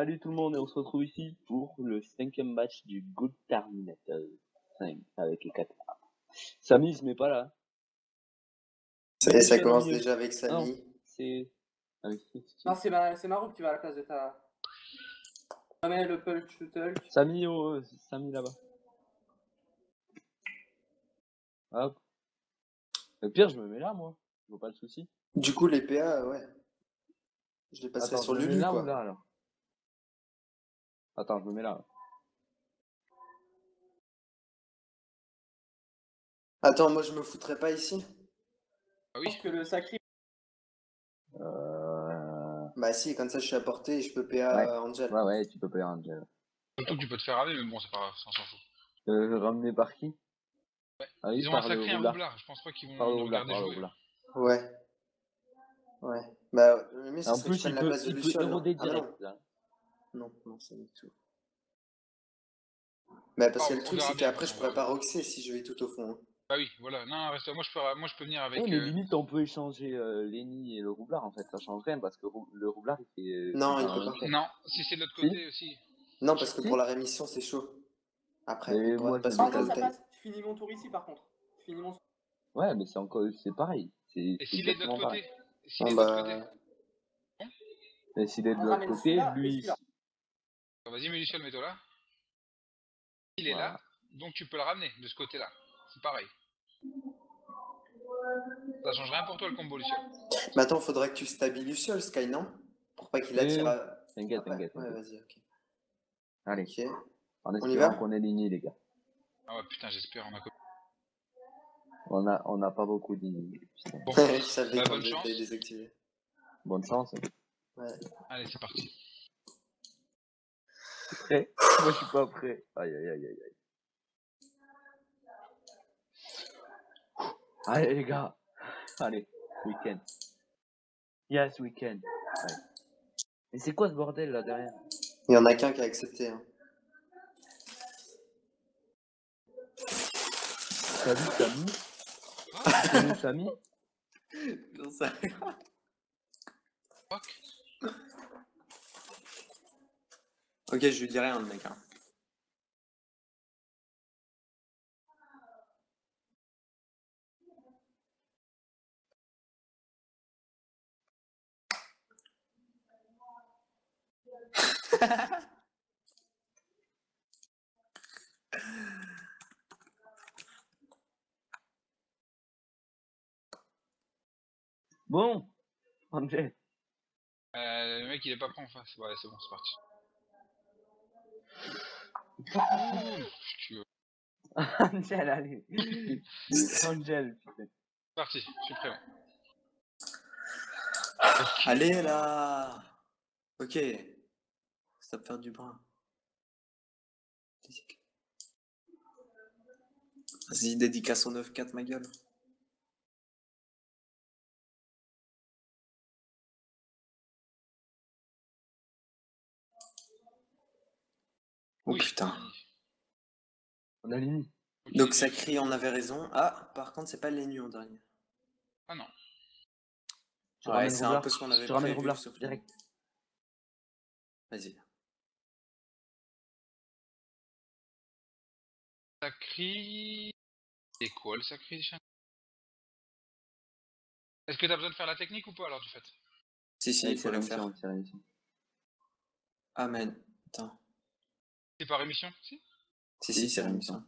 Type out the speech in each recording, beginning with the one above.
Salut tout le monde et on se retrouve ici pour le 5e match du Good Terminator 5 avec les 4 A. Samy il se met pas là. Et ça commence déjà avec Samy. Non, c'est... Ah oui, non, c'est Marouk qui va à la place de ta... Jamais le punch to talk. Samy, Samy là-bas. Hop. Le pire, je me mets là, moi. Je vois pas le souci. Du coup, les PA, ouais. Je les passerai sur Lulu, là quoi. Ou là, alors Attends, je me mets là. Attends, moi, je me foutrais pas ici. Ah oui. Je pense que le sacré... Bah si, comme ça, je suis à portée et je peux PA Angel. Ouais, tu peux PA Angel. Surtout que tu peux te faire ramener, mais bon, c'est pas grave, ça, on s'en fout. Ramener par qui? Ouais. Ah oui, ils ont un sacré un roublard, je pense pas qu'ils vont nous regarder jouer. Ouais. Ouais. Bah, mais ça en serait plus, que je prenne la place de Luciole. Éroder direct, là. Non, c'est du tout. Bah parce que le truc, c'est qu'après, je pourrais pas roxer si je vais tout au fond. Hein. Bah oui, voilà. Non, reste. Moi, je peux venir avec... mais limite, on peut échanger Lenny et le roublard, en fait. Ça change rien, parce que le roublard, il fait... Non, il peut pas. Non, si c'est de l'autre côté aussi. Non, parce que pour la rémission, c'est chaud. Après, mais moi, non, ça passe. Je finis mon tour ici, par contre. Ouais, mais c'est encore... C'est pareil. Et s'il est de l'autre côté Et s'il est de l'autre côté, lui... Vas-y, Méluciole, mets-toi là. Il est là, donc tu peux le ramener de ce côté-là. C'est pareil. Ça change rien pour toi le combo Luciole. Mais attends, faudrait que tu stabilises Luciole, Sky, non? Pour pas qu'il attire à... T'inquiète. Ouais, vas-y, ok. Allez, okay. En espérant qu'on est ligné, les gars. Ah ouais, putain, j'espère, on a pas beaucoup d'igné. Bon, je savais qu'on bonne chance. Désactivé. Bonne chance. Ouais. Allez, c'est parti. T'es prêt? Moi, je suis pas prêt. Aïe. Allez, les gars. Allez, week-end. Yes, week-end. Ouais. Mais c'est quoi ce bordel, là, derrière? Il y en a qu'un qui a accepté. Hein. Salut, Samy. Samy? J'en sais rien. Ok, je lui dis rien, le mec. Hein. Bon, Angel. Le mec, il est pas prêt en face. Ouais, c'est bon, c'est parti. Angel, allez. Angel, putain. C'est parti, je suis prêt. Okay. Allez là. Ok. Ça peut faire du brin. Vas-y, dédicace au 9-4, ma gueule. Oh putain. On a l'ini. Donc ça crie, on avait raison. Ah, par contre, c'est pas les en dernier. Ah non. Ouais, c'est un peu ce qu'on avait prévu, sauf direct. Vas-y. Ça crie... C'est quoi le sacré des chiens? Est-ce que t'as besoin de faire la technique ou pas alors du fait? Si, il faut la faire. Amen. Attends. C'est par émission? Si, c'est rémission.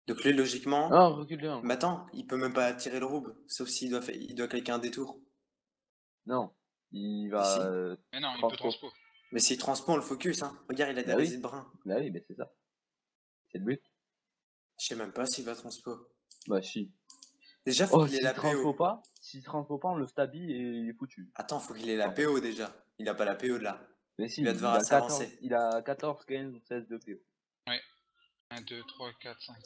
Donc lui, logiquement... Oh, recule de 1. Mais attends, il peut même pas tirer le rouble, sauf s'il doit cliquer un détour. Non, il va... Mais non, il peut transpo. Mais s'il transpo, on le focus, hein. Regarde, il a des résines bruns. Bah oui, mais c'est ça. C'est le but. Je sais même pas s'il va transpo. Bah si. Déjà, faut qu'il ait la PO. S'il transpo pas, on le stabille et il est foutu. Attends, faut qu'il ait la PO déjà. Il a pas la PO de là. Mais si, il va devoir s'avancer. Il a 14, 15, 16 de PO. Ouais. 1, 2, 3, 4, 5.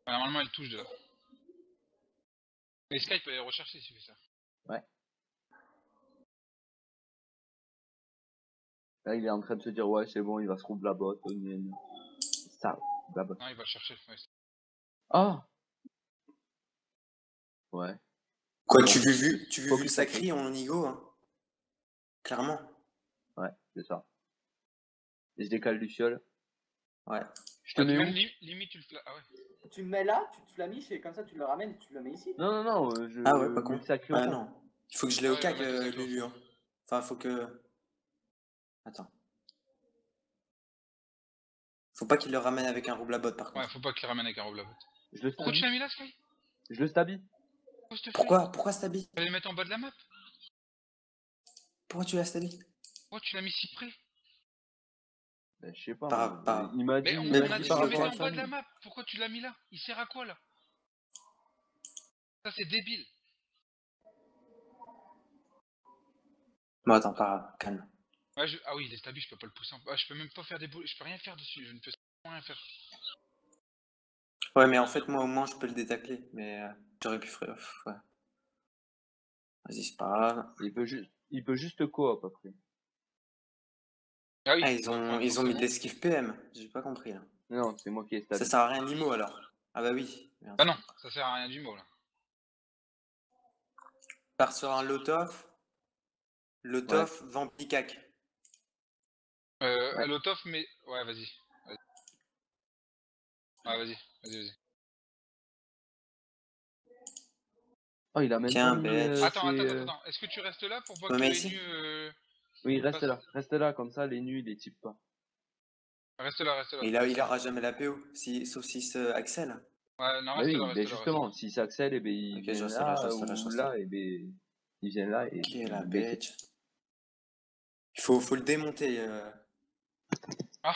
Normalement, il touche de là. Mais Sky peut aller rechercher si tu fais ça. Ouais. Là, il est en train de se dire, ouais, c'est bon, il va se rouvre la botte. Ça, la botte. Non, il va le chercher. Ouais. Ah! Ouais. Quoi, tu veux vu ça crie, on y go, hein. Clairement. Ouais. C'est ça. Et je décale Luciole. Ouais. Je te Ah, tu mets mets où? limite tu le flas. Ah ouais. Tu le mets là, tu te flamiches et comme ça tu le ramènes et tu le mets ici. Non, non, non, je Ah ouais, pas mets con. le sacré au Ah fond. non. Il faut que je l'ai Ah au ouais, cac, on va mettre le sac au Lulu. fond. Hein. Enfin, faut que... Attends. Faut pas qu'il le ramène avec un rouble à botte, par Ouais, contre. faut pas qu'il ramène avec un robe la botte. Je le Pourquoi tu stabille. l'as mis là, Sky? Je le stabille. Pourquoi s'il te plaît? Pourquoi Stabi? Fallait le mettre en bas de la map. Pourquoi tu l'as Stabi? Pourquoi tu l'as mis si près? Ben, je sais pas, Par- moi. par- Il m'a Mais dit, on, il m'a on a dit dit par de le rapport mettre à en ça. bas de la map. Pourquoi tu l'as mis là? Il sert à quoi là? Ça c'est débile. Bon, attends, pas grave, calme. Ouais, ah oui, les stabis, je peux pas le pousser en bas. Je peux même pas faire des boules. Je peux rien faire dessus. Je ne peux rien faire. Ouais, mais en fait, moi, au moins, je peux le détacler. Mais j'aurais pu faire... Ouais. Vas-y, c'est pas grave. Il peut juste coop après. Ah oui, Ah, ils ouais, ont mis forcément. de l'esquive PM. J'ai pas compris, là. Non, c'est moi qui ai Ça stabille. sert à rien d'IMO, alors. Ah bah oui. Bien Ah sûr. non, ça sert à rien du mot là. Part sur un Lotoff. Lotoff, Vampicac. Ouais. Lotoff, mais. Ouais, vas-y. Ouais, vas-y. Oh, il a même Tiens, pas mis bitch. Attends. ses... Est-ce que tu restes là pour pas Ouais, que mais les ici. nus. Oui, passent reste là, comme ça, les nus, ils les typent pas. Reste là. Et il aura jamais la PO, sauf si c'est Axel. Ouais, non, Bah reste oui, là, ben reste là. justement, si ça accèle, et ben ils Ok, je viennent reste là, là, ou là, et ben ils viennent là, et Qui est la ben, c'est- bitch? Il faut le démonter. Ah,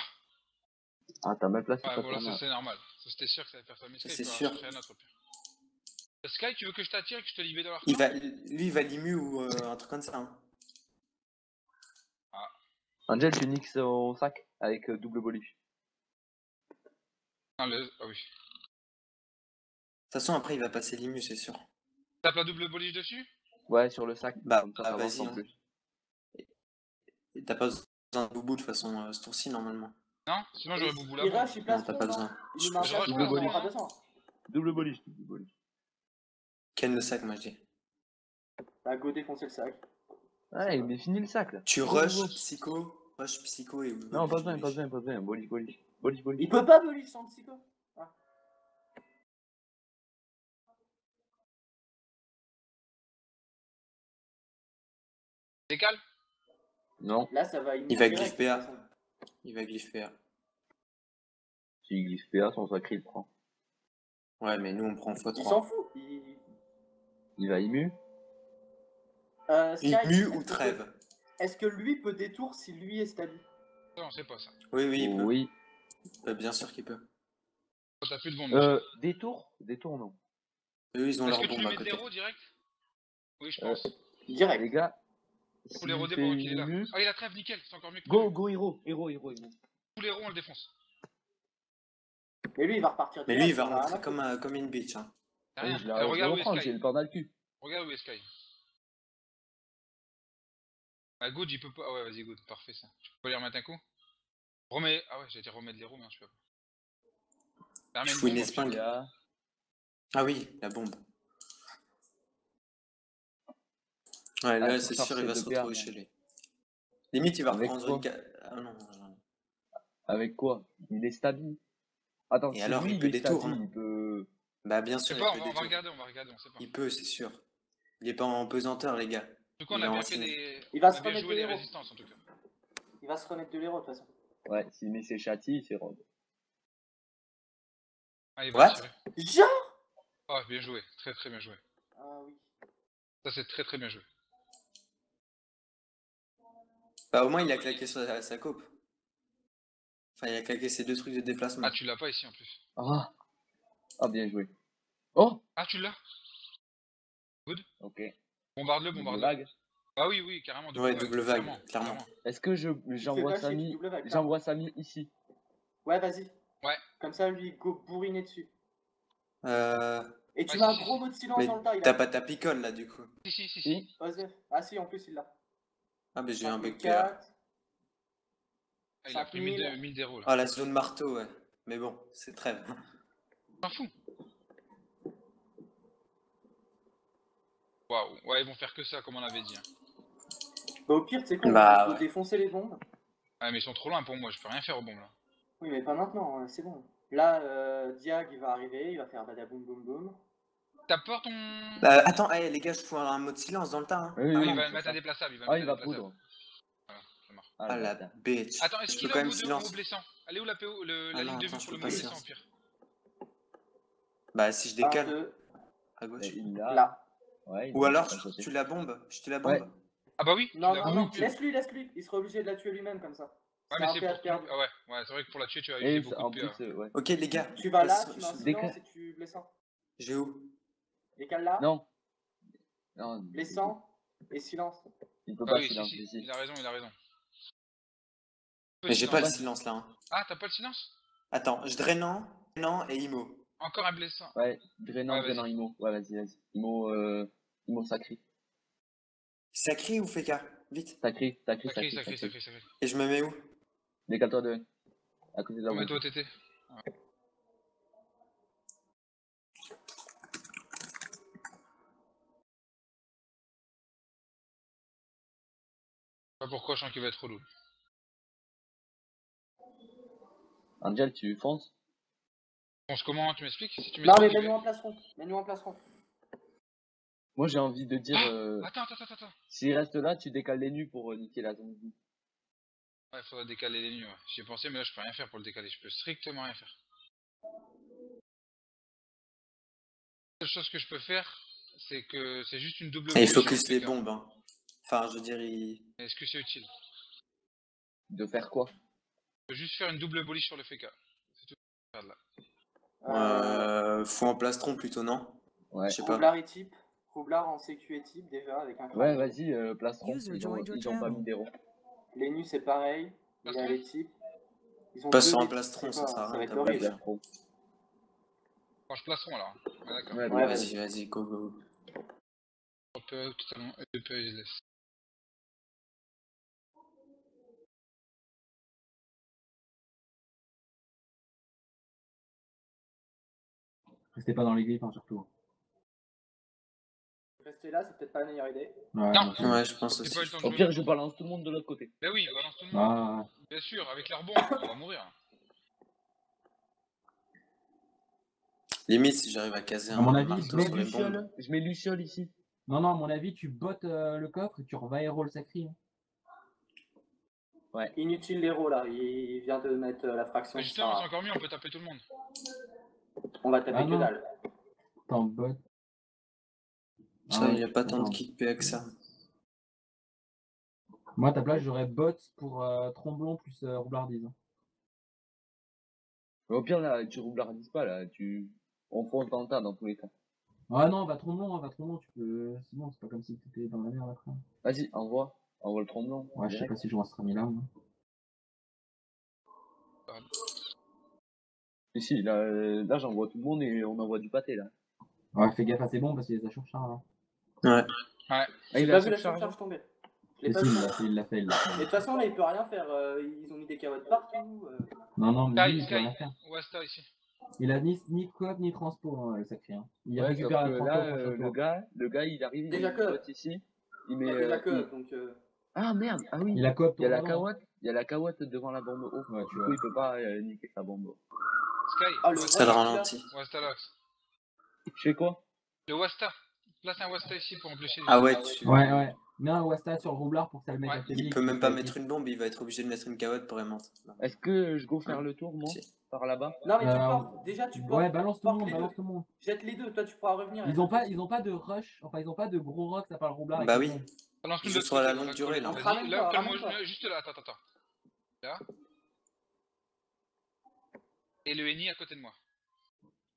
Ah, t'as même placé ouais, ta bon là, ça tornade. c'est normal. Ça c'était sûr que ça allait faire ça. Mais Ça, Sky, c'est il peut sûr. chercher un autre au pire. Sky, tu veux que je t'attire et que je te libère de leur Lui, camp? il va l'IMU ou un truc comme ça. Hein. Angel, tu niques son sac avec double boliche. Ah oui. De toute façon, après, il va passer l'IMU, c'est sûr. Tape la double boliche dessus? Ouais, sur le sac, Bah, comme ça t'avances vas-y. en Hein. plus. Et t'as pas besoin de boubou de toute façon, ce tour-ci, normalement. Non? Sinon Et j'aurais boubou il là-bas. rush, il place Non, t'as fond, pas non? besoin. Il nous met un Je rush place pas fond, on fond, n'aura pas hein. besoin. Double boliche, double boliche. Ken le sac, moi, je dis. Bah, go défoncer le sac. Ouais, mais fini le sac là. Tu Go, go, go. rush psycho et Non, boliche, pas besoin, boliche. pas besoin. Boliche, boliche. Boliche, boliche. Il peut pas boliche sans psycho. Ah. Décale? Non, Là, ça va Il va direct, glyph PA. de toute façon. Il va glyph PA. s'il glisse PA, son sac il prend. Ouais, mais nous, on prend Il s'en x3. fout. Il va IMU. Sky, IMU ou trêve? est-ce que lui peut détour si lui est stable? Ça, on sait pas ça. Oui, il peut. Oui. Bien sûr qu'il peut. T'as plus de bombe. Michel. Détour non. Eux, ils ont Est-ce leur que tu bombe lui à mets de côté. l'héros direct? Oui, je pense. Direct. Les gars, Faut s'il l'éroder fait pendant qu'il est là. IMU, Ah, il a trêve, nickel, c'est encore mieux que go, prévu. go, héros. Tous les héros, on le défonce. Mais lui, il va repartir Mais direct. lui, il va on a rien à rentrer foutre. comme une bitch. Hein. T'as Oui, rien. je le Regarde où est reprends, j'ai Sky. le pain dans le cul. Regarde où est Sky. Ah, Good, il peut pas. Ah ouais, vas-y, Good, parfait ça. Tu peux pas lui remettre un coup? Remets. Ah ouais, j'allais dire remettre l'héros, mais non, je peux pas. T'as Je remis fous une une bombe, au pire. espingle. Là, Ah oui, la bombe. Ouais, là, c'est sûr, il va se retrouver chez lui. Limite, il va Avec reprendre quoi? Ah non. Avec quoi? Il est stable. Attends, Et si alors, lui il il peut est détour, stable, hein. il peut... Bah, bien Je sûr, sais il pas, peut on va détour. regarder, on sait pas. Il peut, c'est sûr. Il est pas en pesanteur, les gars. En tout cas, on Il a est bien en fait signe. les. Il va On se a bien remettre joué de les l'héros. résistances en tout cas. Il va se remettre de l'héros, de toute façon. Ouais, s'il met ses châtis, il fait rond. Ah, il va What? tirer. Genre. Ah, bien joué, très très bien joué. Ah oui. Ça, c'est très très bien joué. Bah, au moins, il a claqué sa coupe. Enfin, il a claqué ses 2 trucs de déplacement. Ah, tu l'as pas ici en plus. Ah, bien joué. Oh, Ah, tu l'as? ok. Bombarde-le, Double bombarde-le. vague. Ah oui, carrément, Ouais, double vague, clairement. Est-ce que Tu j'envoie fais pas chier, Samy, tu double vague, j'envoie Samy ici? Ouais, vas-y. Ouais. Comme ça, lui, go bourriner dessus. Euh... Et tu Ouais, mets un si, gros si. mot de silence Mais dans le tas. t'as pas ta picole, là, du coup. Si. Osef. Ah si, en plus, il l'a. Ah, mais j'ai eu un bug 5004. PA. Ah, il a pris 1000 d'héros là. Ah, la zone marteau, ouais. Mais bon, c'est trêve. T'en fous. Waouh, ouais, ils vont faire que ça, comme on avait dit. Hein. Bah, au pire, tu sais quoi, Bah, on peut ouais. défoncer les bombes. Ah, mais ils sont trop loin pour moi, je peux rien faire aux bombes là. Oui, mais pas maintenant, c'est bon. Là, Diag, il va arriver, il va faire badaboum boum boum. T'as peur ton. Attends, les gars, je fous un mot de silence dans le tas. Hein. Oui, Ah, oui, il va c'est mettre ça. un déplaçable, il va Ah, mettre il un va déplaçable. poudre. Voilà, ça marche. Ah, Ah le la bâtard. bitch. Attends, est-ce Je qu'il peux a quand au même mot de, silence. au blessant? Elle est où la PO, la Ah ligne non, de attends, vue je pour peux le pas mot blessant silence. au pire? Bah, si je 1, décale 2, à gauche. Et il l'a. là. Ouais, il Ou va alors, pas sauter. tu la bombes. Je te la Ouais. bombe. Ah bah oui, Non, tu l'as non, bombé en non, plus. laisse-lui, il sera obligé de la tuer lui-même comme ça. Ouais, C'est mais un c'est PA pour de tout. perdu. Ah ouais, ouais, c'est vrai que pour la tuer, tu vas utiliser Et beaucoup en de PA. plus, ouais. Ok, les gars. Tu vas là, laisse- tu mets un je- silence et tu blessant. J'ai où? Décale là, Non. Non, blessant et silence. il peut Ah pas oui, silence si, ici. il a raison, il a raison. Mais j'ai pas le Ouais. silence là. Hein. Ah, t'as pas le silence? Attends, je drainant et Imo. Encore un blessant. Ouais, drainant, Ouais, drainant, vas-y. Imo. Ouais, vas-y, vas-y. Imo sacré. Sacré ou Feka? Vite. Sacré, sacré, Sacré, sacré, sacré, sacré. sacré, sacré. Et je me mets où? Décale-toi de à côté de la bombe. Mets-toi au TT. Ouais. Je sais pas pourquoi, je sens qu'il va être relou. Angel, tu fonces? Pense comment? Tu m'expliques? Si tu Non, mais m'expliques, mets-nous en place rond. Mets-nous en place rond. Moi, j'ai envie de dire, Attends. s'il reste là, tu décales les nus pour niquer la zombie. Ouais, faudrait décaler les nuits, ouais. J'y ai pensé, mais là, je peux rien faire pour le décaler. Je peux strictement rien faire. La seule chose que je peux faire, c'est que c'est juste une double Et il bully sur le focus les PK. bombes. Hein. Enfin, je veux dire, il. Est-ce que c'est utile? De faire quoi? Je peux juste faire une double bully sur le FK. C'est tout. Faire de là. Faut en plastron plutôt, non? Ouais. Je sais pas. Roublard et type. Roublard en sécu et type déjà avec un crâne. Ouais, vas-y, plastron. User Ils ont joined your pas mis channel. d'héros. Les nus c'est pareil. Il y a Plastron les types. Ils ont Pas deux sur un des types, plastron, c'est ça quoi, sert à ça rien, va être t'as le Ouais, riche. plastron. Quand je placerons alors. Ouais, d'accord. Ouais, Ouais, vas-y. Vas-y, go, go. Totalement. Et puis, je laisse. Restez pas dans les griffes, hein, surtout. Rester là, c'est peut-être pas la meilleure idée. Ouais, Non. non, c'est- Ouais, je pense J'ai aussi. pas eu le temps de Au jouer. pire, je balance tout le monde de l'autre côté. Bah oui, balance tout le monde. Ah, Bien sûr, avec l'air bon, on va mourir. Limite, si j'arrive à caser À mon un avis, marteau Je mets sur les Luciole. bombes. Je mets Luciole ici. non, à mon avis, tu bottes le coffre et tu reviral le sacré. Hein. Inutile l'héros là, il vient de mettre la fraction. Mais justement, c'est encore mieux, on peut taper tout le monde. On va taper Ah que non. dalle. T'en bot. Ça, il ouais, a pas je tant de comprends. kick PA que ça. Moi, à ta place, j'aurais bot pour Tromblon plus roublardise. Hein. Mais au pire, là, tu roublardises pas, là. On fonce dans le tas, dans tous les cas. Ah non, va Tromblon, tu peux. C'est bon, c'est pas comme si t'étais dans la merde après. Vas-y, envoie. Envoie le tromblon. Ouais, je sais pas si je vois ce rami là. Et si, là j'envoie tout le monde et on envoie du pâté, là. Ouais, fais gaffe à ces bombes parce qu'il les a surchargés. Hein. Ouais. Ouais. Ah, J'ai il pas a vu la surchargé. surcharge tomber. Je l'ai Et pas si, vu. il l'a fait. Mais de toute façon, là, il peut rien faire. Ils ont mis des carottes partout. Non, mais lui, il Sky, peut rien faire. Wasta ici. Il a ni coop ni transpo, hein, le sacré. Hein. Il Ouais, récupère sauf la que transpo là, au prochain tour. le gars, il arrive, Déjà il que- botte ici. Il Il met. y a déjà que donc. Ah merde, ah oui. Il a coop Il y a la tournant. carotte, devant la bombe haut. Ouais, Du tu coup, vois. il peut pas niquer sa bombe. Sky, Ah, le Ça le rush, ralentit. Wasta Lox. Je fais quoi? Le Wasta. Place un Wasta ici pour empêcher les Ah gens. ouais, tu. Ouais. Mets un Wasta sur le roublard pour que ça le mette Ouais. affaibli. Il peut même pas mettre une bombe, il va être obligé de mettre une carotte pour aimanter. Est-ce que je go faire le tour, moi? Si. Par là-bas? Non, mais tu portes. Déjà, tu portes. Ouais, balance tout le porte monde, les balance deux. tout le monde. Jette les deux, toi, tu pourras revenir. Ils ont pas de rush, enfin ils ont pas de gros rocks à part le roublard. Bah avec oui. les bombes. Balance nous de Je l'autre sur la côté, on longue va durée, coller. là. Donc, Vas-y, ramène-toi, là, calme-moi, ramène-toi. juste là, attends. Là. Et le Eni à côté de moi.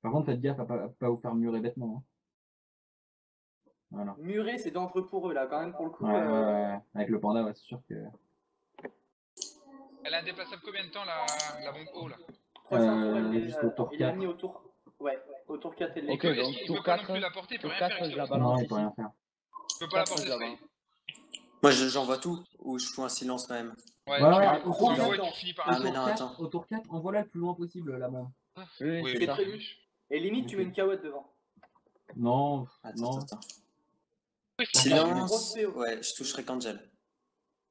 Par contre, faites gaffe à pas vous faire murer bêtement. Hein. Voilà. Muret, c'est dangereux pour eux, là, quand même, pour le coup. Ouais. Avec le panda, ouais, c'est sûr que. Elle a un déplaçable combien de temps la bombe haut là? Prochain tour, jusqu'au tour il l'a 4. mis au tour. Ouais, au tour 4 et de Ok, l'équipe. donc Il tour peut pas non 4, plus la porter, il peut tour rien 4, faire je avec la ça. balance Non, il ici. peut rien faire. Il peut pas la 4, porter je la Sky. balance. Moi, j'envoie tout ou je fous un silence quand même. Ouais, Ouais, tu au envoies tour et tu quatre. finis par Ah, un mais tour. non, attends. Au tour 4, envoie-la le plus loin possible, la bombe. Oui, Oui, c'est c'est ça. prévu. Et limite, tu mets une carotte devant. Non, Attends. Il a une grosse Silence. PO. Ouais, je toucherai qu'Angel.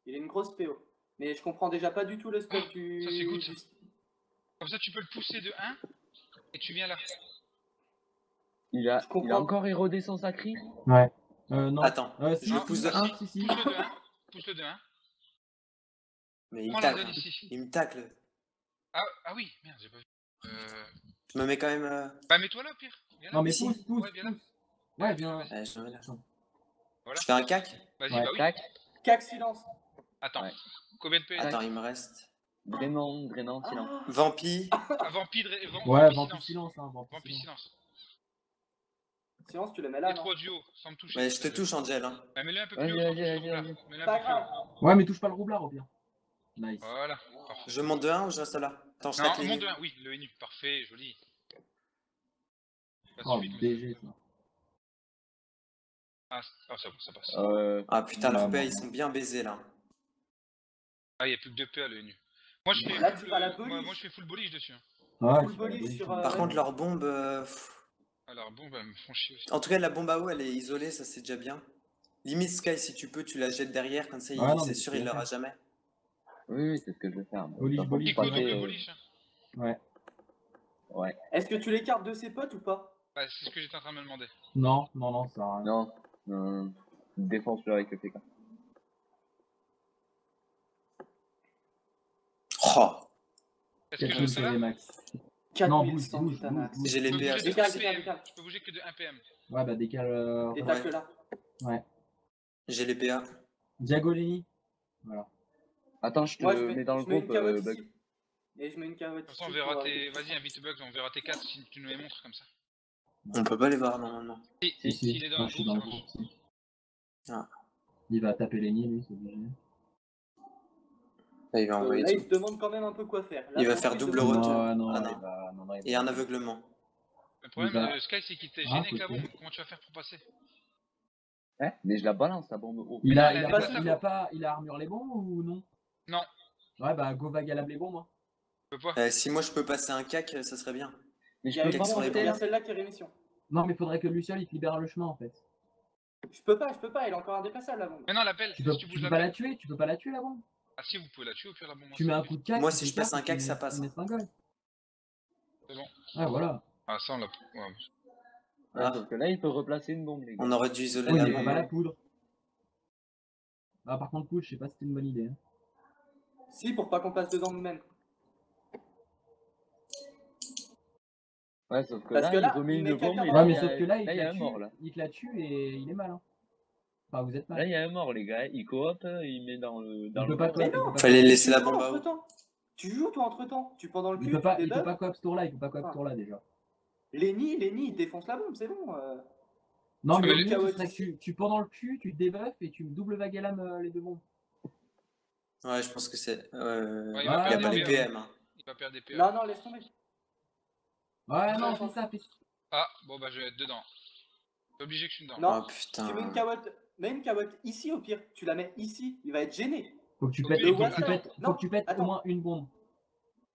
Il a une grosse PO. Mais je comprends déjà pas du tout le stuff du... Ça, c'est good, du- Comme ça, tu peux le pousser de 1 et tu viens là. Il a comprends. encore érodé son sacri. Ouais. Non. Attends, Si, je le si, pousse de si, 1. si, si. Pousse-le de 1. Pousse-le de 1. Mais il me Prends la tacle. zone ici. Il me tacle. Ah oui, merde, j'ai pas vu. Je me mets quand même. Bah, mets-toi là, au pire. Viens là. Non, mais Ici. pousse. Ouais, viens là. Ouais, viens. Vas-y. Ouais, je me mets là. Voilà. Je fais un cac. Vas-y, Ouais. bah oui. Tac. Cac silence. Attends. Ouais. Combien de PV? Attends, il me reste. Drainant, silence. Ah, Vampi. Vampire, Ouais, Vampire vampire silence. silence, hein, vampire Vampire silence. silence. silence, tu le mets Il y là, a non? 3 duos, sans me toucher. Ouais, je te touche, Angel. Hein. Bah, mets-le un peu Vas-y, plus haut, sans vas-y, toucher le vas-y, roublard. vas-y. Mets-le un Pas peu plus haut. grave. Ouais, mais touche pas le roublard au pire. Nice. Voilà. Parfait. Je monte de 1 ou je reste là? Attends, je tacle Non, les monte nues. de 1. Oui, le NU. Parfait, joli. Pas de Oh, suite, mais BG, ça. ça va, ça passe. Ah putain, leurs Ouais, PA bon. ils sont bien baisés là. Ah, il n'y a plus que 2 PA, le NU. Moi, je fais Là, full, tu vas à la police. moi, je fais full bullish dessus. Hein. Ouais, Full police sur... Par ouais. contre, leur bombe. Alors, bon, bah, elles me font chier aussi. En tout cas, la bombe à eau elle est isolée, ça c'est déjà bien. Limite, Sky, si tu peux, tu la jettes derrière, comme ça, Ouais, non, mais c'est c'est sûr, ce il qu'il va l'aura faire. jamais. Oui, c'est ce que je vais faire. Bullish, Par contre, bullish, Pico, passer, double bullish. Hein. Ouais. Ouais. Est-ce que tu l'écartes de ses potes ou pas? Bah, c'est ce que j'étais en train de me demander. Non, ça sert à rien. Non. Défonce-le avec le PK. Oh, Est-ce que 4 je000 reste là PV max. 4100 bouge, Titanax. bouge. j'ai Je les peux PA. bouger de Décale, 1 décale, PM. décale. Je peux bouger que de 1 PM. Ouais, bah décale. Détache là. Ouais. J'ai les PA. Diagolini. Voilà. Attends, je te Moi, mets dans le je mets une groupe. carotte Bug. ici. Et je mets une carotte De toute ici. façon, on verra pour, tes. Vas-y, invite Bugs, on verra tes 4 si tu nous les montres comme ça. On peut pas les voir normalement. Si, Si, s'il est dans Moi, le je suis groupe, dans ça le marche. groupe. Si. Ah. Il va taper les nids, lui, c'est obligé. Là, il va envoyer Là, il tout. se demande quand même un peu quoi faire. Là, Il va pour faire lui, il double demande- retour. Non, Ah il non. va. Non, il Et va- un aveuglement. Le problème, Il va- Sky, c'est qu'il t'est Ah, gêné avec la ok. bombe. Comment tu vas faire pour passer? Ouais, mais je la balance, la bombe haut. Il Non, a, elle il, est a pas pas, ça, il, faut. a pas, il a armure les bombes ou non? Non, Ouais, bah go vagalab les bombes. Hein. je peux pas. Si moi je peux passer un cac, ça serait bien. Mais Il je y a peux une pas sur les bombe, monter il y a là. celle-là qui est rémission. Non, mais faudrait que Luciole il te libère le chemin en fait. Je peux pas, elle est encore indéplaçable la bombe. Mais non, l'appel, Tu peux, si tu bouges tu peux pas la l'appel. tuer, tu peux pas la tuer la bombe. Ah, si, vous pouvez la tuer au pire, la bombe. Tu mets un coup de cac. Moi, tu si fais je passe ça, un cac, tu ça mets- passe. tu mets Springole. C'est bon. Ah, voilà. Ah, ça, on l'a. Ouais. Ouais, Ah. sauf que là, il peut replacer une bombe, les gars. On aurait dû isoler Oui, la mais faut pas la bombe. poudre. Ah, par contre, cool, je sais pas si c'était une bonne idée. Hein. Si, pour pas qu'on passe dedans nous-mêmes. Ouais, sauf que Parce là, que là, il remet il une met bombe. quelqu'un et dans là, Ouais, mais il y a- sauf que là, il là, te il y a la un tue, mort, là. il te la tue et il est mal. Hein. Enfin, vous êtes Là, mal. il y a un mort, les gars. Il coop, il met dans le. Il Dans peut le pas mort, coop, là. il peut pas Fallait coop. laisser la Tu bombe joues à eau. entre-temps. Tu joues toi entre-temps. Tu pendant le Il cul, peut tu pas débuffes. coop ce tour-là, il peut pas coop ce tour-là déjà. Lenny, il défonce la bombe, c'est bon. Non, Tu mais mets au le mieux, KO ce serait que ici. tu pendant le cul, tu te débuffes et tu double vaguelam les deux bombes. Ouais, je pense que c'est. Ouais, il Ah, va Il y a perdre pas des les PA. PM. Hein. Il va perdre des PA. Non, laisse tomber. Ouais, Ça, non, je fais m'en ça, fais ça. Ah, bon, bah, je vais être dedans. C'est obligé que je suis dedans. Non, Oh putain. tu mets une carotte ici au pire. Tu la mets ici, il va être gêné. Faut que tu Au pètes, pire, faut que tu Wasta- pètes, faut non, que tu pètes au attends. moins une bombe.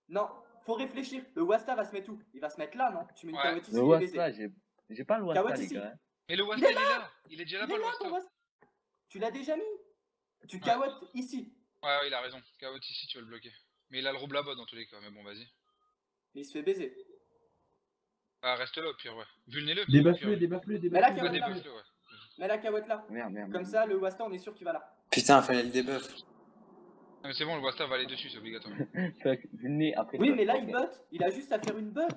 Non, faut réfléchir. Le Wasta va se mettre où? Il va se mettre là, non? Tu mets une Ouais. carotte ici, Le il est baisé. Wasta, j'ai pas le Wasta, Carotte les ici. gars. Mais le Wasta, il est là. Il est déjà Il là-bas, est le là Wasta. ton Wasta. Tu l'as déjà mis. Tu Ouais. carottes ici. Ouais, il a raison. KO ici, tu vas le bloquer. Mais il a le robe là-bas dans tous les cas. Mais bon, vas-y. Il se fait baiser. Ah, reste là au pire, ouais. Vulnez-le. Débuff-le, débuff-le, Mais là, débuff-le. Ouais, Carotte là. débuff-le, ouais. Mets la carotte là. Merde. Comme ça, le Wasta, on est sûr qu'il va là. Putain, fallait le debuff. Ah, mais c'est bon, le Wasta va aller dessus, c'est obligatoire. Fuck, venez après. Oui, ça, mais là, ok. il botte. Il a juste à faire une botte.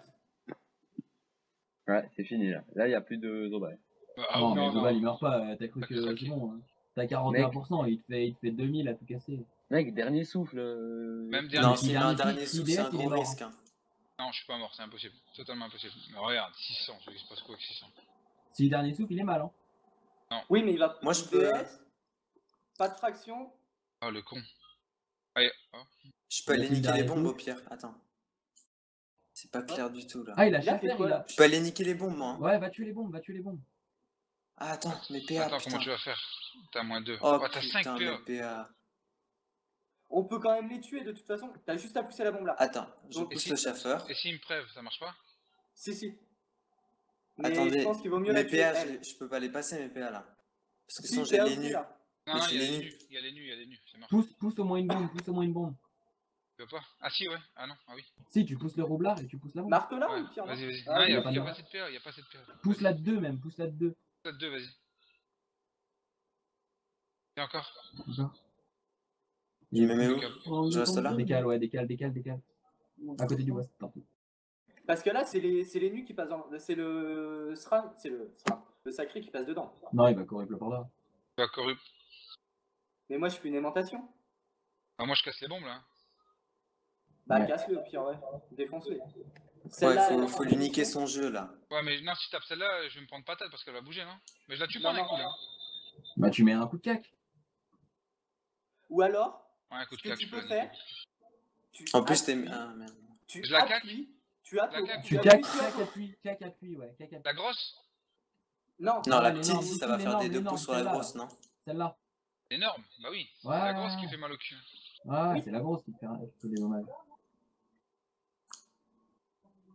Ouais, c'est fini là. Là, il n'y a plus de Zobal. Ah, Non, oui, mais non, Global, non. il meurt pas. T'as cru Pas que que ça, c'est ok. bon. Hein. T'as 41%, il te fait 2000 à tout casser. Mec, dernier souffle. Même Non, dernier. si s'il met un dernier dernier si souffle, c'est un DS, il est gros mort, risque. Hein. Non, je suis pas mort, c'est impossible. Totalement impossible. Mais regarde, 600, je sais pas quoi avec 600. Si le dernier souffle, il est mal. Hein. Oui, mais il va. Moi, je peux- DS, pas de fraction. Oh, le con. Allez, oh. Je peux Il a aller plus le niquer les dernier bombes au souffle. pire. Attends. C'est pas clair du tout là. Ah, il a Il a chassé, fait quoi, il a. Je peux aller niquer les bombes moi. Hein. Ouais, va tuer les bombes, va tuer les bombes. Ah, attends, mes PA. Attends, putain. comment tu vas faire? T'as moins 2. Oh, Oh, t'as 5 putain, PA. mes PA. On peut quand même les tuer de toute façon. T'as juste à pousser la bombe là. Attends, je Donc, pousse si- le chaffeur. Et s'il me prève, ça marche pas? Si. Mais Attendez, je pense qu'il vaut mieux mes la tuer. PA, elle. je peux pas les passer mes PA là. Parce que Si, sinon t'es j'ai les out nus. là. Non, Mais non, j'ai il y a les les nus. nus, il y a les nus, il y a les nus, c'est mort. Pousse au moins une bombe, pousse au moins une bombe. Tu veux pas? Ah si, ouais. Ah non, ah oui. Si, tu pousses le roublard et tu pousses la bombe. Marque-là Ouais, ou pire, non vas-y, vas-y. Ah Non, oui, il y a pas pas de- assez de PA, il y a pas assez de PA. Pousse la 2 même, pousse la 2. La 2, vas-y. Et encore. D'accord. Je me mets où? Décap. Je reste là? Décale, ouais, décale. À côté du boss, tant pis. Parce que là, c'est les nus qui passent dans. C'est le SRAM, le sacré qui passe dedans. Non, il va corriger le panda. Tu vas corrupt. Mais moi, je fais une aimantation. Ah, moi je casse les bombes là. Bah, Ouais. casse-le au pire, ouais. Défonce-le. Ouais, Celle-là, elle faut a lui niquer munitions. son jeu là. Ouais, mais non, si tu tapes celle-là, je vais me prendre patate parce qu'elle va bouger, non? Mais je la tue Non, pas d'un non. coup là. Bah, tu mets un coup de cac. Ou alors, Ouais, un coup de ce que cac, tu je peux peux faire, tu En plus, t'es. appuies, Ah merde. tu Je la caque appuies, tu appuies, La caque. Tu appuies, cac, tu appuies. cac, appuie, ouais. Cac, appuie. La grosse? Non, Non, Ouais, la l'énorme, petite, si, ça si, va faire des l'énorme, 2 pouces sur la celle-là, grosse, là. non? Celle-là. Énorme, bah oui. Ouais, C'est la grosse ouais, qui ouais. fait mal au cul. Ouais, Oui. c'est la grosse qui te fait des dommages.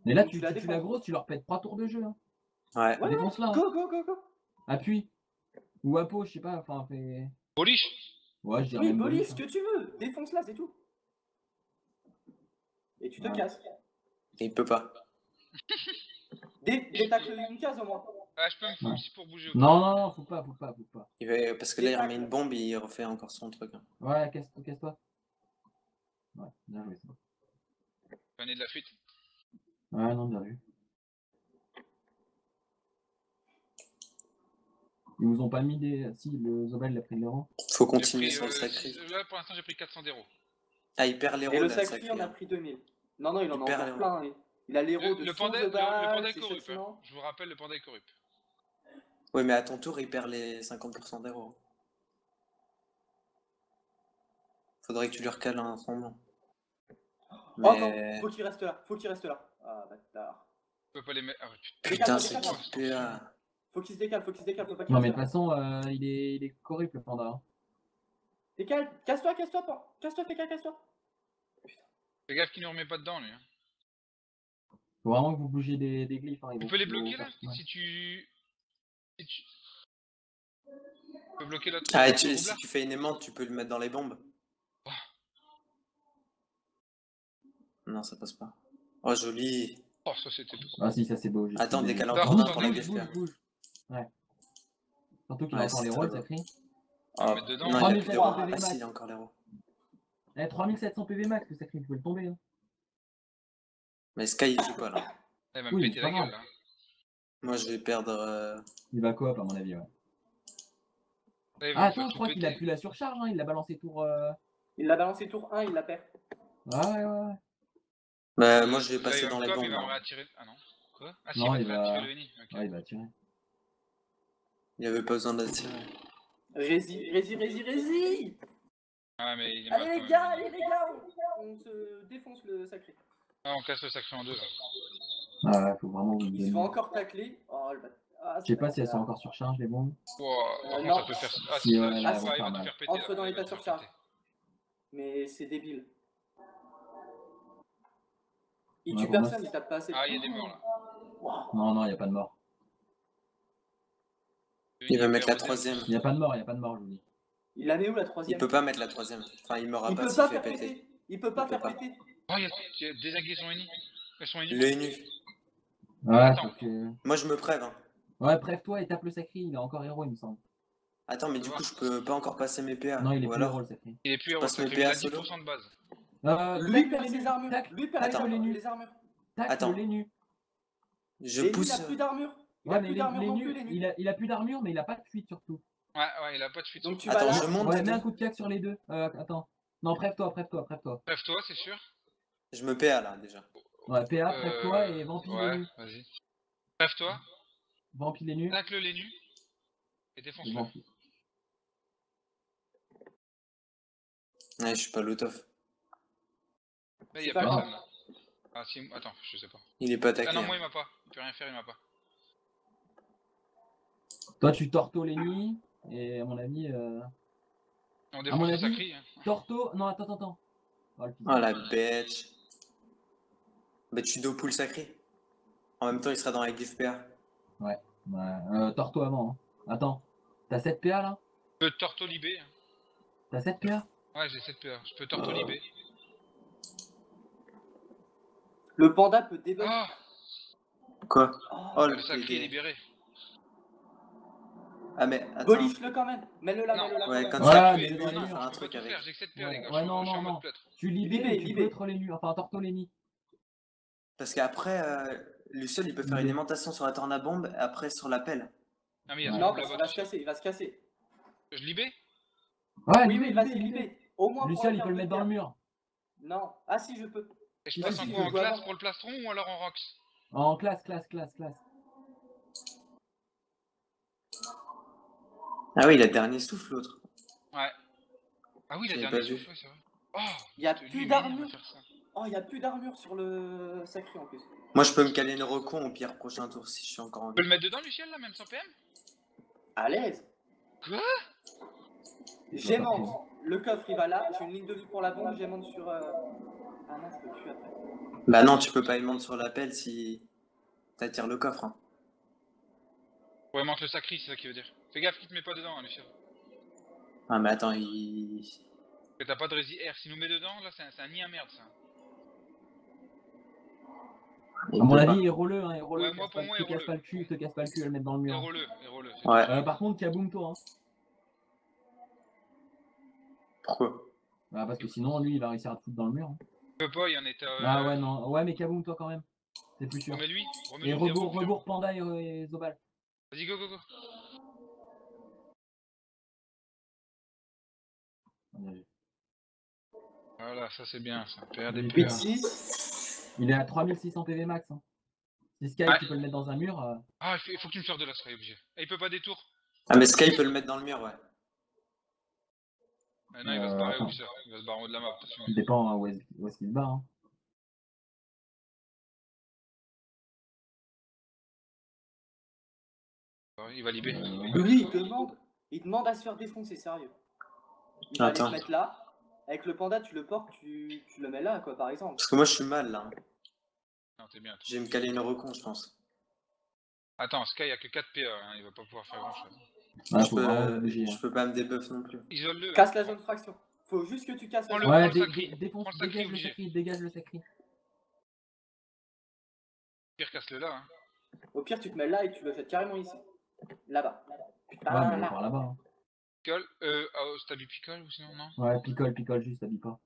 Mais là, Donc, tu tu la tues la défonces. grosse, tu leur pètes 3 tours de jeu. Hein. Ouais. Ouais, Défonce-la. Go, go, go, go. Appuie. Ou appo, je sais pas. Enfin, fais. Polish? Ouais, je dirais Oui, même Bolis, polish. ce que tu veux. Défonce-la, c'est tout. Et tu te Ouais. casses. Il peut pas. Détacle une case au moins. Ah, je peux me Ouais. foutre pour bouger au pire. Non, faut pas. Il va... Parce que là, il remet une bombe et il refait encore son truc. Hein. Ouais, casse-toi. Ouais, bien joué ça. Venez de la fuite. Ouais, non, bien vu. Ils vous ont pas mis des. Si, le Zobel l'a pris de l'euro. Faut J'ai continuer pris, sur le sacré. là pour l'instant j'ai pris 400 d'euros. Ah, il perd l'héros Et le là, le sacré, sacré. on a hein. pris 2000. Non, non, il en a Hyper encore héros. plein. Il a l'héros de Le son panda, le Zobal, panda est ses corrupt. Hein. châtiments. Je vous rappelle, le panda est corrupt. Ouais, mais à ton tour, il perd les 50% d'héros. Faudrait que tu lui recales un tremblement. Oh Mais. non, faut qu'il reste là. Ah, bâtard. Je peux pas les mettre. Ah ouais, putain. Putain, Décale-toi, c'est décale-toi. qui PA. Faut qu'il se décale, faut pas qu'il Non, mais de reste toute là. façon, il est corrupt le panda. Hein. Décale, casse-toi, casse-toi. Fais gaffe qu'il ne remet pas dedans lui. Hein. Faut vraiment que vous bougiez des glyphes. Hein, ils Tu vont- peux les ils vont bloquer là faire- ouais. si tu... Tu peux bloquer l'autre. Ah, et l'autre si roublard. tu fais une aimante, tu peux le mettre dans les bombes. Non, ça passe pas. Oh, joli. Oh, ça c'était. Ah, si, ça c'est beau. j'ai Attends, stylé. décale encore Bouge, un pour la bouge, GFPA. bouge. Ouais. Surtout qu'il a Ouais, encore c'est les très rôles, beau. ça crie. Oh, mettre dedans. non, il a plus 3700 d'héros. PV Ah, max. si, il a encore l'héros. 3700 PV max, le sacré, vous pouvez le tomber. Hein. Mais Sky, il joue pas là. Elle va me Oui, péter c'est la pas gueule grave. là. Moi, je vais perdre. Il va coop, à mon avis, ouais. Là, il va Ah, me faire attends, je tout crois qu'il a péter. plus la surcharge, hein. Il l'a balancé tour. Il l'a balancé tour 1, il l'a perd. Ouais. Bah, moi, je vais Là, passer il va dans me les cop, bombes il va me là. réattirer. Ah non. Quoi? Ah si, Non, il il va te va- réattirer le Eni. Ok. Ouais, il va tirer. Il avait pas besoin d'attirer. Rési. Ah mais il est Allez mal, les quand gars, même. on se défonce le sacré. Ah, on casse le sacré en deux là. Ah ouais, faut vraiment vous le Il se donner. fait encore tacler. Oh le bâtard. Ah, Je sais pas si elles sont encore surcharge, les bombes. Wow, par contre, non. ça peut faire. Ah Si, si, ouais, là, là, elles vont il va faire te mal. faire péter. Entre là. dans Il va l'état te faire surcharge. péter. Mais c'est débile. Il Ouais, tue pour moi, personne, il tape pas assez. Ah, il y a des morts là. Wow. Non, il n'y a pas de mort. Il va mettre la ROD, troisième. Il n'y a pas de mort, je vous dis. Il la met où la Il troisième? peut pas mettre la troisième. Enfin, il m'aura Il pas peut s'il pas fait faire péter. péter. Il peut pas peut faire pas. péter. Oh, il y a désagué son Eni. Son Eni. Le nu. Ouais, Attends. faut que. Moi, je me prève. Hein. Ouais, prêve-toi et tape le sacré, il est encore héros, il me semble. Attends, mais du coup, je peux pas encore passer mes PA. Non, il est Ou plus alors, héros, le sacré. Il est plus je héros, passe ça mes fait il a PA solo. 10% de base. Lui Tacle perd les ses nus, armures. tacle, Lui perd tacle les nus, les armures. tacle Attends. les nus. Je Les nus, il pousse. a plus d'armure. Il Ouais, a mais plus les d'armure non nus, plus, les nus. il a plus d'armure, mais il a pas de fuite surtout. Ouais, il a pas de fuite. Donc tu Attends, vas là. je monte Ouais, les mets un deux. coup de cac sur les deux. Attends. Non, prêve-toi. Bref-toi, c'est sûr. Je me PA là déjà. Ouais, PA, prêve-toi et vampi les Ouais, nus. vas-y. Bref-toi, Vampi les nus. tacle les nus et Et défonce-le. vampi. Ouais, je suis pas loot off. Là, il y a C'est pas personne là. Ah si, attends, je sais pas. Il est pas Ah attaqué. non, hein. moi il m'a pas. Il peut rien faire, il m'a pas. Toi, tu torto les nuits. Et à mon avis. On À défonce mon le avis, sacré. Hein. Torto. Non, attends. Oh, le fils Oh de- la bitch. Bah, tu dos pool sacré. En même temps, il sera dans la glyph PA. Ouais. Torto avant. Hein. Attends. T'as 7 PA là? Je peux tortoliber. T'as 7 PA? Ouais, j'ai 7 PA. Je peux tortoliber. Le panda peut débuff. Ah, Quoi? Oh, le le sacré est PD. libéré. Ah, mais attends. Boliche-le quand même. Mets-le là, Non. mets-le là. Ouais, quand quand même. tu Ouais, as mais plus, dans il les faut murs. faire un Je peux truc tout avec. faire, j'ai que 7 PA, les gars. Ouais, je non, suis en non, mode non. pleutre. Tu libé Libé, et tu libé. pleutres les murs. Enfin, torto les murs. Parce qu'après, Luciole, il peut faire une Libé. aimantation sur la tornabombe, et après sur la pelle. Ah, mais il y a Ouais. son Non, double parce qu'il là-bas va se casser, il va se casser. Je libé? Ouais, Oui, libé, oui, vas-y, libé, libé. libé. Au moins pour Luciole, la il peut carte le de mettre dans le pierre. mur. Non. Ah si, je peux. Et je Si, passe si, en si, quoi? tu En peux classe avant. pour le plastron ou alors en rox? En classe, classe, classe, classe. Ah oui, il a dernier souffle, l'autre. Ouais. Ah oui, la J'avais dernière pas vu. souffle, ouais, c'est vrai. Oh, Il y a lui, plus il m'énerve à d'armure. faire ça. Oh, il y a plus d'armure sur le sacré en plus. Moi, je peux me caler une recon au pire prochain tour si je suis encore en Tu peux vie. le mettre dedans, Luciel, là, même sans PM? À l'aise. Quoi? J'aimante. Le coffre, il va là. J'ai une ligne de vie pour la bombe. J'aimante sur... Ah non, je peux plus après. Bah non, tu peux pas aimanter sur la pelle si t'attires le coffre. Hein. Ouais, manque le sacri, c'est ça qu'il veut dire. Fais gaffe qu'il te met pas dedans, hein, Luciel. Ah, mais attends, il. Que t'as pas de rési R. S'il nous met dedans, là, c'est un nid à merde, ça. il À mon peut pas. avis, héros-le, hein, héros-le. Ouais, moi, pour moi, te casse héros-le. pas le cul, te casse pas le cul à le mettre dans le mur. Héros-le, héros-le. c'est Ouais. tout. Par contre, Kaboom toi. Hein. Pourquoi? Bah, parce que sinon, lui, il va réussir à te foutre dans le mur. Hein. Il peut pas, il y en est. Ah ouais, non. Ouais, mais Kaboom toi quand même. C'est plus sûr. Remets-lui, Et remets-lui le rebours Panda et Zobal. Vas-y, go, go, go. Voilà, ça c'est bien, ça. PA des Il est PA. 8-6. Il est à 3600 PV max. Hein. Si Sky, Ouais. tu peux le mettre dans un mur. Ah, il faut que tu me sors de là, Sky, obligé. Et il peut pas détour. Ah, mais Sky peut le mettre dans le mur, ouais. Non, il va se barrer, attends. Obisher. Il va se barrer en haut de la map, attention. Il dépend hein, où est-ce qu'il se bat. Hein. Il va libérer. Lui, il demande à se faire défoncer, sérieux. Il va aller Attends. se mettre là. Avec le panda, tu le portes, tu le mets là, quoi, par exemple. Parce que moi, je suis mal, là. Non, t'es bien. Toi. Je vais me caler une recon, je pense. Attends, Sky a que 4 PA, hein, il va pas pouvoir faire grand chose. Ouais, je, faut vraiment bouger. je Hein. peux pas me débuff non plus. Isole-le. Casse la zone fraction. Faut juste que tu casses la Prends-le. zone. Ouais, prends le sacri. défonce, Prends le sacri, dégage le obligé. sacri, dégage le sacri. Pire, casse-le là. Hein. Au pire, tu te mets là et tu le jettes carrément ici. Là-bas. Putain, Ouais, mais là. par là-bas. Hein. Picole. T'as picole ou sinon, non? Ouais, picole juste, t'habilles pas.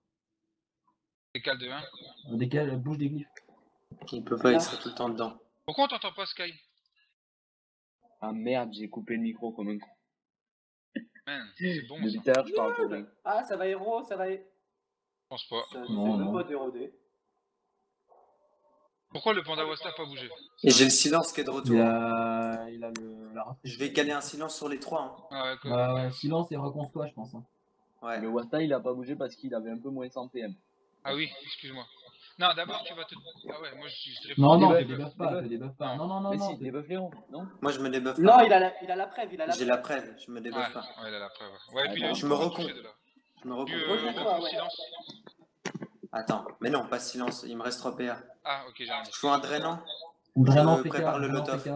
Décale de 1. Dégage, bouge des glyphes. Il peut pas, il sera tout le temps dedans. Pourquoi on t'entend pas, Sky? Ah merde, j'ai coupé le micro comme un con. Man, c'est bon Depuis ça. tout à l'heure, je parle pour rien. Ah, ça va héros, ça va. Je pense pas. Ça Non, c'est même non. pas d'érodé. Pourquoi le panda Wasta a pas bougé? Et j'ai le silence qui est de retour. Il hein. a la Je vais caler un silence sur les trois. Hein. Ah, ouais, quoi. ouais, silence et reconstruis, je pense. Hein. Ouais. Le Wasta, il a pas bougé parce qu'il avait un peu moins 100 PM. Ah oui, excuse-moi. Non, d'abord tu vas te. Ah ouais, moi je réponds. Non, non, Débuff, te débuff pas, débuff. te débuff pas. Non. Non, non, Mais non, si, te- débuff Léon, non? Moi, je me débuff pas. Non, il a la preuve, il a la J'ai la preuve, je me débuff Ouais, pas. ouais, il a la preuve. Ouais, et puis Attends, le je me recon. toucher de là. Je me Tu recon. Reviens-toi, recon ouais. silence. Attends, mais non, pas silence, il me reste 3 PA. Ah, ok, j'ai rien dit. Je fais un drainant. Drainant Je FK, prépare le Drainant lot-off. FK.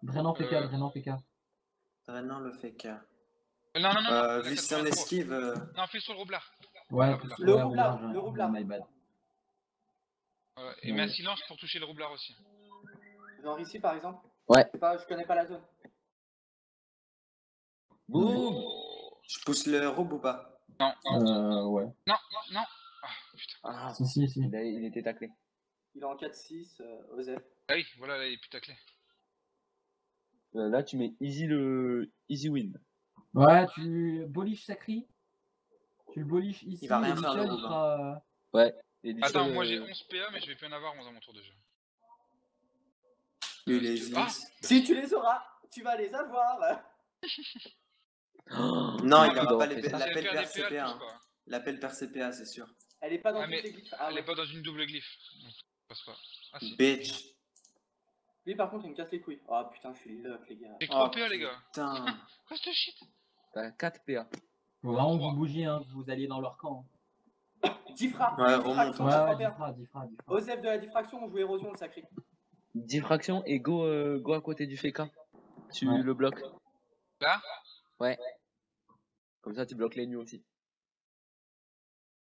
Drainant FK, Euh, Drainant FK. Drainant le fait que. Non, non, non, non. Vu la son 83. esquive. Non, fais sur le roublard. Ouais, Le ouais, roublard, j'ai- le roublard. my bad. Voilà. Et mets un silence pour toucher le roublard aussi. Genre ici, par exemple. Ouais. Je connais pas la zone. Boum! Je pousse le robe ou pas? Non, Ouais. non, non. Ah, putain. Ah, Si. il était taclé. Il est en 4-6, Osef. Ah oui, voilà, là, il est plus taclé. Là, tu mets easy win. Ouais, tu boliches Sacri. Tu le boliches ici. Il va rien et faire, le Michel, il Roubaix. fera, Ouais. Et Luciole, Attends, moi j'ai 11 PA, mais je vais plus en avoir 11 à mon tour déjà. Lui, il est si tu- Ah, Si tu les auras, tu vas les avoir. Oh, Non, il il aura doit pas faire ça. l'appel si elle perd per des PA, elle CPA. touche Hein. pas. Hein. L'appel per CPA, c'est sûr. Elle est pas dans Ah, toutes mais les glyphes. Ah, Elle ouais. est pas dans une double glyphe. Donc, ça passe pas. Ah si. Bitch. Lui, par contre, il me casse les couilles. Oh putain, je suis lock, les gars. J'ai que 3 Oh, PA, les gars. Putain. Quoi ce shit? T'as 4 PA. Faut vraiment que vous bougiez, hein, que vous alliez dans leur camp. Diffra. Ouais, Diffraction, remonte. Ouais, diffra pair. Diffra. Osef de la diffraction, on joue érosion, le sacré. Diffraction et go à côté du FK. Tu Ouais. le bloques. Là? Ouais. Comme ça, tu bloques les nus aussi.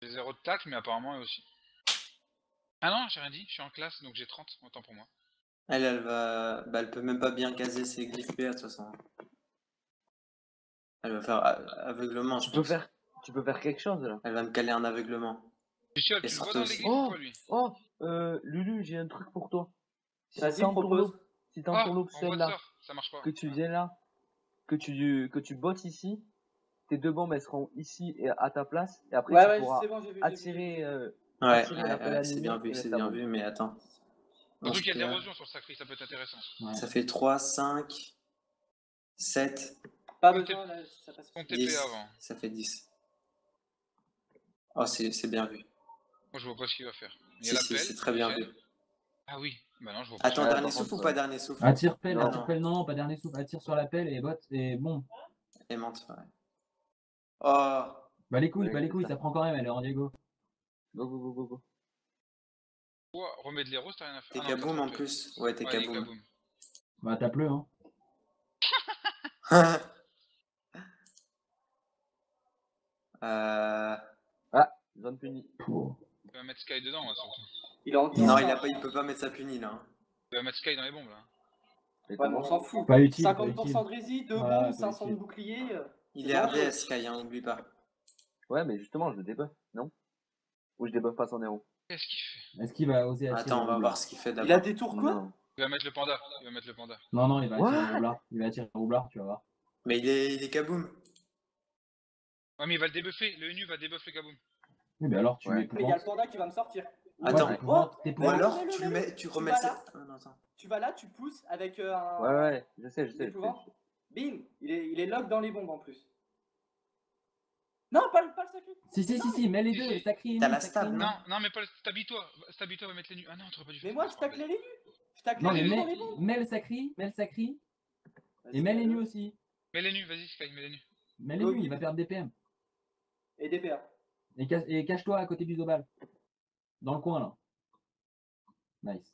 J'ai 0 de tacle, mais apparemment eux aussi. Ah non, j'ai rien dit, je suis en classe, donc j'ai 30, autant pour moi. Elle va. Bah, elle peut même pas bien caser ses glyphes PA de toute façon. Elle va faire aveuglement, je pense. Tu peux faire quelque chose là. Elle va me caler un aveuglement. Luciole, Et tu le vois surtout dans les aussi. glyphes ou pas lui? Oh, Lulu, j'ai un truc pour toi. Si Vas-y, t'entends propose. Si Ah, t'entends en l'obscène voie de là, sort, ça marche pas. que tu viens là, que tu bottes ici, tes deux bombes elles seront ici et à ta place, et après Ouais, tu ouais, pourras c'est bon, j'ai vu. attirer, Ouais, attirer l'appel à c'est Nunu bien vu, et c'est mettre la bien bombe. vu, mais attends. Surtout qu'il y a de 11 PA. l'érosion sur le sacré, ça peut être intéressant. Ouais. Ça fait 3, 5, 7, Pas Compte besoin, là, ça passe. Compte TP 10. avant. Ça fait 10. Oh, c'est bien vu. Moi je vois pas ce qu'il va faire. Il y Si, a si, l'appel. c'est très bien vu. Ah oui, bah non, je vois pas. Attends, Ouais, dernier par souffle contre, ou pas dernier souffle? Attire pelle, Non. attire pelle, non, pas dernier souffle, attire sur la pelle et botte et bon. Et monte, ouais. Oh, Bah les couilles, Ouais, bah les c'est couilles, ça. ça prend quand même, elle est en Diego. Go, go, go, go, go. Ouah, remets de l'héros, t'as rien à faire. t'es Ah non, t'as kaboom en trompé. plus. Ouais, t'es Ouais, il est kaboom. kaboom. Bah tape-le, hein. Zone punie. Pour... Tu vas mettre Sky dedans, là, surtout. Il est en 10. Non, hein. il peut pas mettre sa punie là. Hein. Tu vas mettre Sky dans les bombes, là. Mais Ouais, mais comment on s'en fout. Pas utile, 50% de rési, 2 Ouais, bombes, pas 500 de utile. bouclier. Il c'est est dangereux. RDS, Sky, hein, oublie pas. Ouais, mais justement, je le débuff, non? Ou je débuff pas son héros. Qu'est-ce qu'il fait? Est-ce qu'il va oser attirer Attends, on va le voir ce qu'il fait Il a d'abord. des tours quoi? Non. Il va mettre le panda. Il va mettre le panda. Non, non, il va attirer What le roublard. Il va attirer le roublard, tu vas voir. Mais il est kaboom. Ouais, mais il va le débuffer. Le NU va débuff le kaboom. Oui, mais alors tu Ouais. épouvantes. Mais il y a le panda qui va me sortir. Attends. Ouais, t'épouvantes, Ou t'épouvantes. alors, mets-le, tu le mets-le. mets, tu Tu remets vas ça. là. Ah, non, attends. Tu vas là, tu pousses avec un. Ouais, je sais. L'épouvante. Bim, il est lock dans les bombes en plus. Non, pas le sacré. Si, mets les deux, Si. sacré et T'as nu, la sacré stab, et nu. non? Non, mais pas le. Stabille-toi. Stabille-toi, va mettre les nus. Ah non, t'aurais pas dû faire Mais ça. moi, je tacle les nus. Je tacle Non, les mais nus dans les bombes. mets le sacré, et Vas-y, mets les mets-le. nus aussi. Mets les nus, vas-y, Sky, mets les nus. Mets les Go nus, il vite. va perdre des PM. Et des PA. Et cache-toi à côté du Zobal. Dans le coin, là. Nice.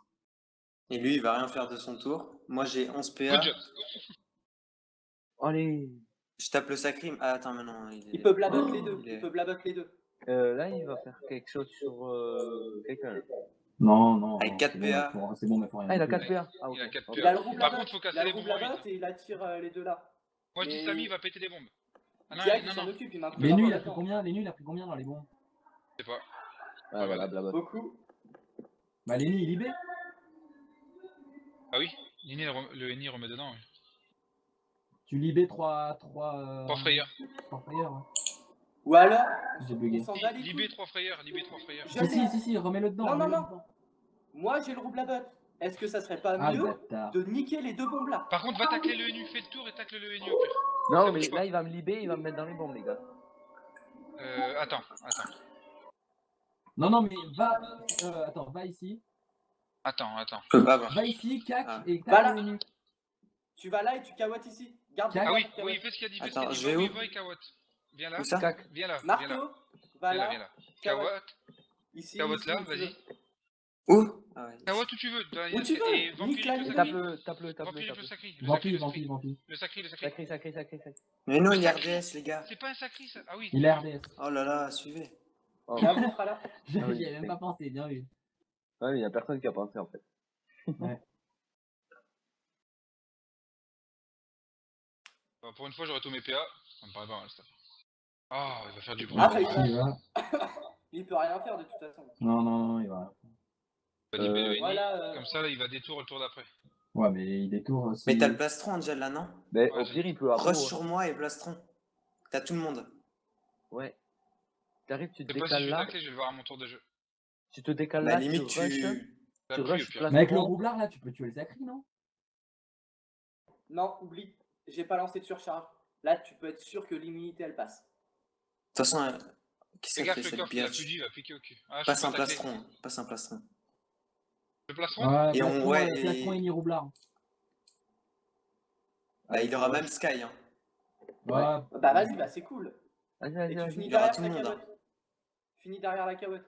Et lui, il va rien faire de son tour. Moi, j'ai 11 PA. Good job. Allez. Je tape le sacrim. Ah, attends, mais non. Il peut blabot Oh, les deux. il est- Il peut blabot les deux. Là, il va faire quelque chose sur quelqu'un. Là. Non. Avec non, 4 c'est bon, PA. c'est bon, mais faut rien. Ah, il a du tout. 4 PA. Ah, ok. Il a 4 Ok. Il a le PA. roux Par blabot. contre, faut Il a casser le les roux bombes en blabot 8. et il attire les deux là. Moi, je dis Mais- Samy, il va péter des bombes. Ah non, Diag, il non, s'en non. occupe, il m'a Les nus, il a là pris combien? Les nus, il a pris combien dans les bons? Je sais pas. Ouais, voilà, blabla. Beaucoup. Bah, les nus, il IB. Ah oui, le NI remet dedans, oui. Tu libé 3 3 frayeurs. 3 frayeurs, ouais. Ou alors, J'ai bugué. on s'en bat les Libé couilles. 3 frayeurs, libé 3 frayeurs. Je l'ai. Si, remets-le dedans. Non, remets-le non. dedans. Moi, j'ai le roux blabot. Est-ce que ça serait pas Ah, mieux bâtard. de niquer les deux bombes là? Par contre, va tacler le NU, fais le tour et tacle le NU au pire. Non, Ça mais bouge pas. là, il va me libérer, il va me mettre dans les bombes, les gars. Attends. Non, mais va. Attends, va ici. Attends. Je peux pas voir. Va ici, cac, Ah. et Va là. tape le nu. Tu vas là et tu cawattes ici. Garde Cac. Ah oui, cawatte. fais ce qu'il a dit, Attends, je Va vais où où? il va et Kawat. Viens là. Où ça? Cac. Viens là. Marteau, va Viens là. là. Kawat. Ici. Kawat ici, là, où tu vas-y. veux. Où? Ah ouais. Kawat où tu veux. Où tu veux. Et Nique la vampire le ligne. sacré. Tape-le. Vampire le sacré. Vampire. Le sacré. Sacré. Mais non, Le il est sacré. RDS, les gars. C'est pas un sacré ça. Ah oui. Il est RDS. Oh là là, suivez. Oh. Là, vous sera là. J'y Ah oui, avais même pas pensé, bien vu. Ouais, il y a personne qui a pensé, en fait. Bah, pour une fois, j'aurais tous mes PA. Ça me paraît pas mal ça. Ah, il va faire du bruit. Ah, ça y est. Il va. Il peut rien faire de toute façon. Non, il va. Il va libérer le NI. Voilà. Comme ça, là, il va détour le tour d'après. Ouais, mais il détourne aussi. Mais t'as le plastron, Angel, là, non? Mais Ouais, au pire, il peut avoir. Rush sur moi et plastron. T'as tout le monde. Ouais. T'arrives, tu te Je sais pas si je décales suis là. taclé, je vais le voir à mon tour de jeu. Tu te décales Bah, là, limite, tu rushes. tu. La Tu pluie, rushes au pire. place- Mais avec le roublard là, tu peux tuer le sacré, non? Non, oublie. J'ai pas lancé de surcharge. Là, tu peux être sûr que l'immunité elle passe. De toute façon, qui Fais ça gaffe, fait le cette coffre, il a biatch? plus dit, il va piquer au cul. Ah, je Passe suis un pas taclé. plastron. Passe un plastron. Le plastron? Ouais, Et on- plastron, ouais, et- plastron et ni roublard. Bah, il aura même Sky, hein. Ouais. Bah vas-y, bah c'est cool. Vas-y. Et tu finis Il y aura derrière tout la le monde, carotte. Finis derrière la carotte.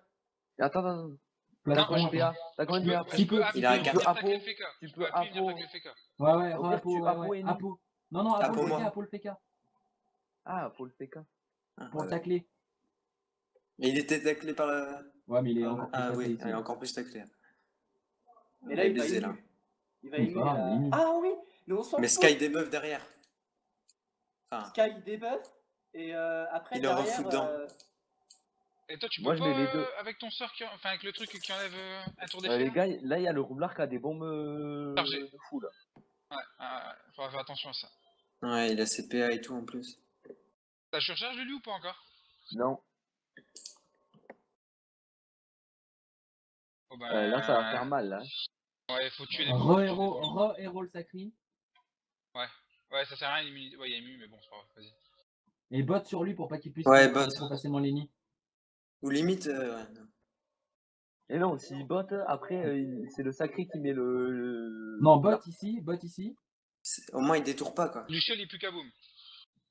Attends. T'as Plastron. combien de PA? T'as combien de PA? Petit peu, Il a un petit peu. cap. venir Apo, tacler le FK. tu Tu peux peux appuyer, venir Apo. tacler le FK. Ouais, Au pire, Apo, tu Apo et ouais. ni. Apo. Non, Apo Apo, le moi. FK, Apo le FK. Ah, faut le PK. Ah, Pour le Voilà. tacler. Et il était taclé par le... Ouais, mais il est encore plus Ah taclé oui, ici. il est encore plus taclé. Et là, il va baisé, là. ému. Il va Oui, ému. ça va, il est ému. Ah oui, mais on s'en Mais fout. Sky debuff derrière. Enfin, Sky debuff. Et après, il le derrière. refout dedans. Et toi, tu Moi, peux je pas, mets les deux. avec ton sort, enfin avec le truc qui enlève un tour Les d'effet gars, là, il y a le roublard qui a des bombes Chargé. de fou, là. Ouais, faudra faire attention à ça. Ouais, il a CPA et tout en plus. T'as surcharge lui ou pas encore? Non. Oh ben... Là, ça va faire mal, là. Ouais, faut tuer les bombes. Re-héros le sacri. Ouais, ça sert à rien, l'immunité. Ouais, il y a immu, mais bon, c'est pas grave, vas-y. Et bot sur lui pour pas qu'il puisse Ouais, mettre bot. trop facilement l'ennemi. Ou limite, ouais, non. Et non, s'il botte, après, c'est le sacré qui met le... Non, roublard. bot ici. Au moins, il détourne pas, quoi. Luciel est plus kaboom.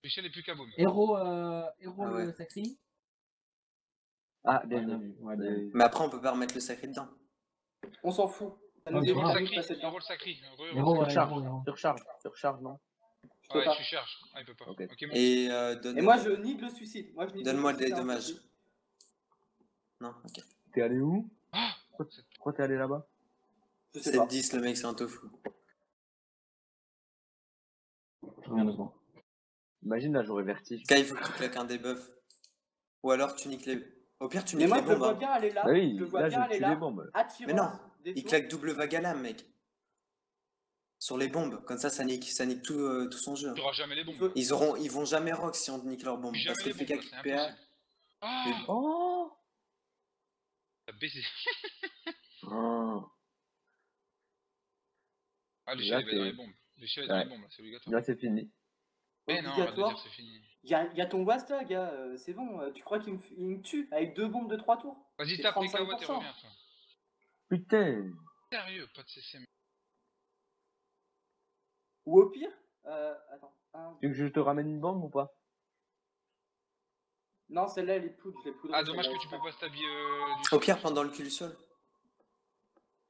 Luciel est plus kaboom. Héros Ah ouais. le sacri. Ah, bien Ouais, bien vu. vu. Ouais, bien vu. Mais après, on peut pas remettre le sacré dedans. On s'en fout. Ça Ouais, nous mais évite c'est à grave. nous de passer dedans. Héros le sacré. Héros, ouais, Surcharge, héros. surcharge, non? Je peux Ouais, pas. je suis charge. Ah, il peut pas. Ok. Ok, bon. Et Et moi, je nique le suicide. Moi, je nique le donne-moi suicide, des hein, dommages. je te dis. Non, ok. T'es allé où? Ah, Pourquoi t'es allé là-bas? Je sais pas. 7-10, le mec, c'est un tofu. Je reviens 2 secondes. Imagine, là, j'aurais vertige. Sky, il faut que tu claques un debuff. Ou alors, tu niques les... Au pire, tu Mais niques moi, les je le bombes. vois Hein. bien aller là. Bah oui, je le vois là, bien je aller tue là. les bombes. Mais non, Attirance, il détour. claque double vague à lame, mec. Sur les bombes. Comme ça nique tout son jeu. tu auras jamais les Il bombes. faut- Ils vont jamais rock si on nique leurs bombes. Puis Parce jamais que les le fait bombes, là, qu'à c'est PA... impossible. Ah, Oh! t'as baisé. Oh. Ah, Luciel, Là, il va dans les c'est... bombes. Luciel est dans Ouais. les bombes, là, c'est obligatoire. Là, c'est fini. Mais non, arrête de dire Obligatoire. c'est fini. Il y a ton Wasta, gars. C'est bon. Tu crois qu'il me tue avec 2 bombes de 3 tours? Vas-y, C'est tape les KO et 35%. reviens, toi. Putain! Sérieux, pas de CC. Ou au pire. Attends. Tu veux que je te ramène une bombe ou pas? Non, celle-là, elle est poudre. Je l'ai poudrée. Ah, dommage celle-là, que tu c'est peux pas stabiller du Au sol. pire, pendant le cul du sol.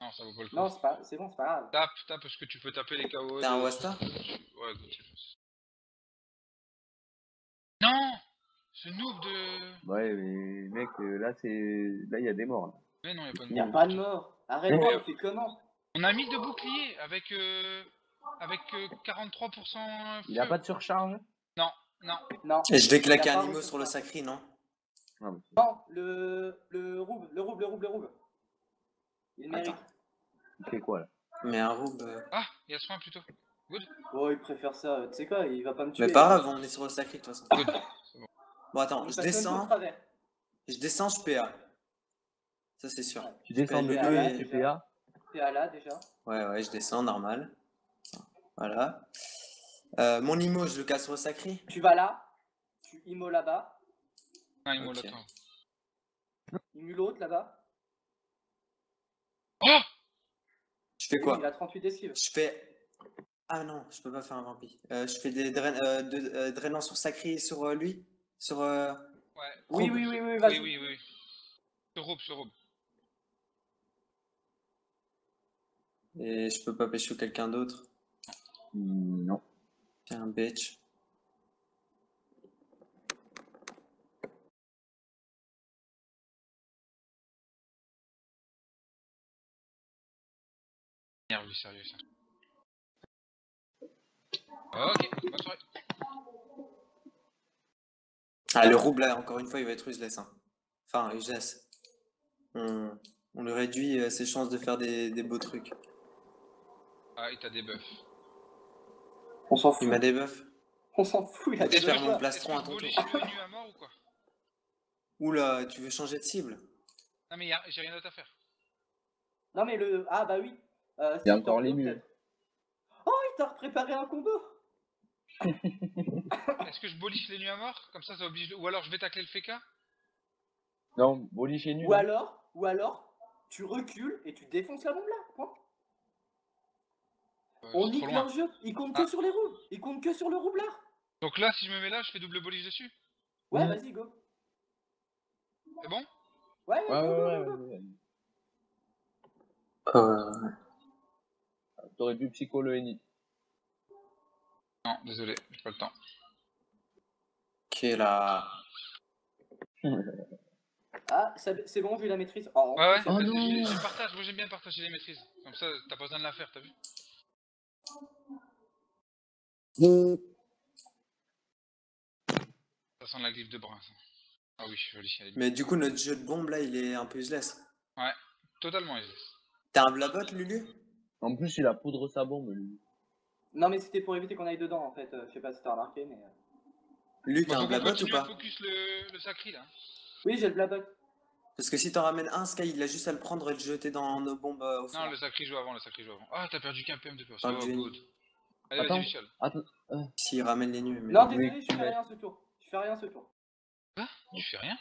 Non, ça vaut pas le coup. Non, c'est bon, c'est pas grave. Tape, parce que tu peux taper les KO. T'as un Wasta? Ouais, go, tu fasses. Non! Ce noob de... Ouais, mais mec, là, il y a des morts. Là. Mais non, y'a pas de Il n'y a mort. pas de mort. Arrête, Mais- on fait comment? On a mis de boucliers avec 43% Il a feu. pas de surcharge? Non. Non. Et je déclaque Il a un pas Nimo reçu sur le ça. sacré, non? Ah, bah, Non, le rouble. Il mérite. il fait quoi, là? Mais un roube... Ah, il y a soin plutôt. Good. Oh, il préfère ça. Tu sais quoi, il va pas me tuer. Mais pas grave, on est sur le sacré de toute façon. Good. Bon, attends, On je passe même pas au descends, travers. je PA. Ça, c'est sûr. Tu descends de le PA, deux là, et tu déjà. PA? T'es à là déjà. Ouais, je descends, normal. Voilà. Mon Nimo, je le casse sur le sacré. Tu vas là. Tu immo là-bas. Ah, il Ok. me l'attend. Immu l'autre là-bas. Oh! Je fais Oui, quoi? il a 38 d'esquive. Je fais... Ah non, je peux pas faire un vampire. Je fais des drainants sur sacré et sur lui. Sur... Ouais. Oui, Roube. vas-y. Oui. Ce robe. Et je peux pas pêcher quelqu'un d'autre. Non. C'est un bitch. Merde, lui, sérieux, ça. Ok, bonne soirée. Ah, le roube là, encore une fois, il va être useless. Hein. Enfin, useless. On lui réduit ses chances de faire des beaux trucs. Ah, il t'a des buffs. On s'en Il fout. m'a des buffs. On s'en fout, il a Ok, des je perds buffs. mon plastron à Est-ce que ton je tour. bullish le nu à mort ou quoi? Oula, tu veux changer de cible? Non, mais j'ai rien d'autre à faire. Non, mais le. Ah, bah oui. Il y a Si, encore Tornado, les murs. peut-être. Oh, il t'a préparé un combo. Est-ce que je bullish les nus à mort? Comme ça oblige le... Ou alors je vais tacler le FK? Non, boliche est nul. Ou alors, tu recules et tu défonces la bombe là. Point. On C'est nique trop leur loin. jeu. Ils comptent Ah. que sur les roues. Ils comptent que sur le roublard. Donc là, si je me mets là, je fais double bullish dessus? Ouais, Mm. vas-y, go. C'est bon? Ouais, Ouais, go, go, ouais, go, go. ouais. T'aurais pu psycho le Eni. Non, désolé, j'ai pas le temps. Ok, là. Ah, c'est bon, j'ai eu la maîtrise. Oh, Ouais, ouais, Oh vas-y, non. je partage, moi j'aime bien partager les maîtrises. Comme ça, t'as pas besoin de la faire, t'as vu? Ça sent la glyphe de brun, ça. Ah oui, joli, elle est bien. Mais du coup, notre jeu de bombe là, il est un peu useless. Ouais, totalement useless. T'as un blabot, Lulu? En plus, il a poudre sa bombe, lui. Non, mais c'était pour éviter qu'on aille dedans en fait. Je sais pas si t'as remarqué, mais. Lulu, Bon, t'as un faut qu'on blabot ou continue pas? à focus le sacri là. Oui, j'ai le blabot. Parce que si t'en ramènes un, Sky, il a juste à le prendre et le jeter dans nos bombes au fond. Non, le sacri joue avant, le sacri joue avant. Ah, t'as perdu qu'un PM de plus. Enfin, Oh, le good. génie. Allez, vas-y, Attends, Luciole. attends. S'il ramène les nuls. Mais... Non, Oui, désolé, je fais mais- rien ce tour. Je fais rien ce tour. Quoi? Tu fais rien?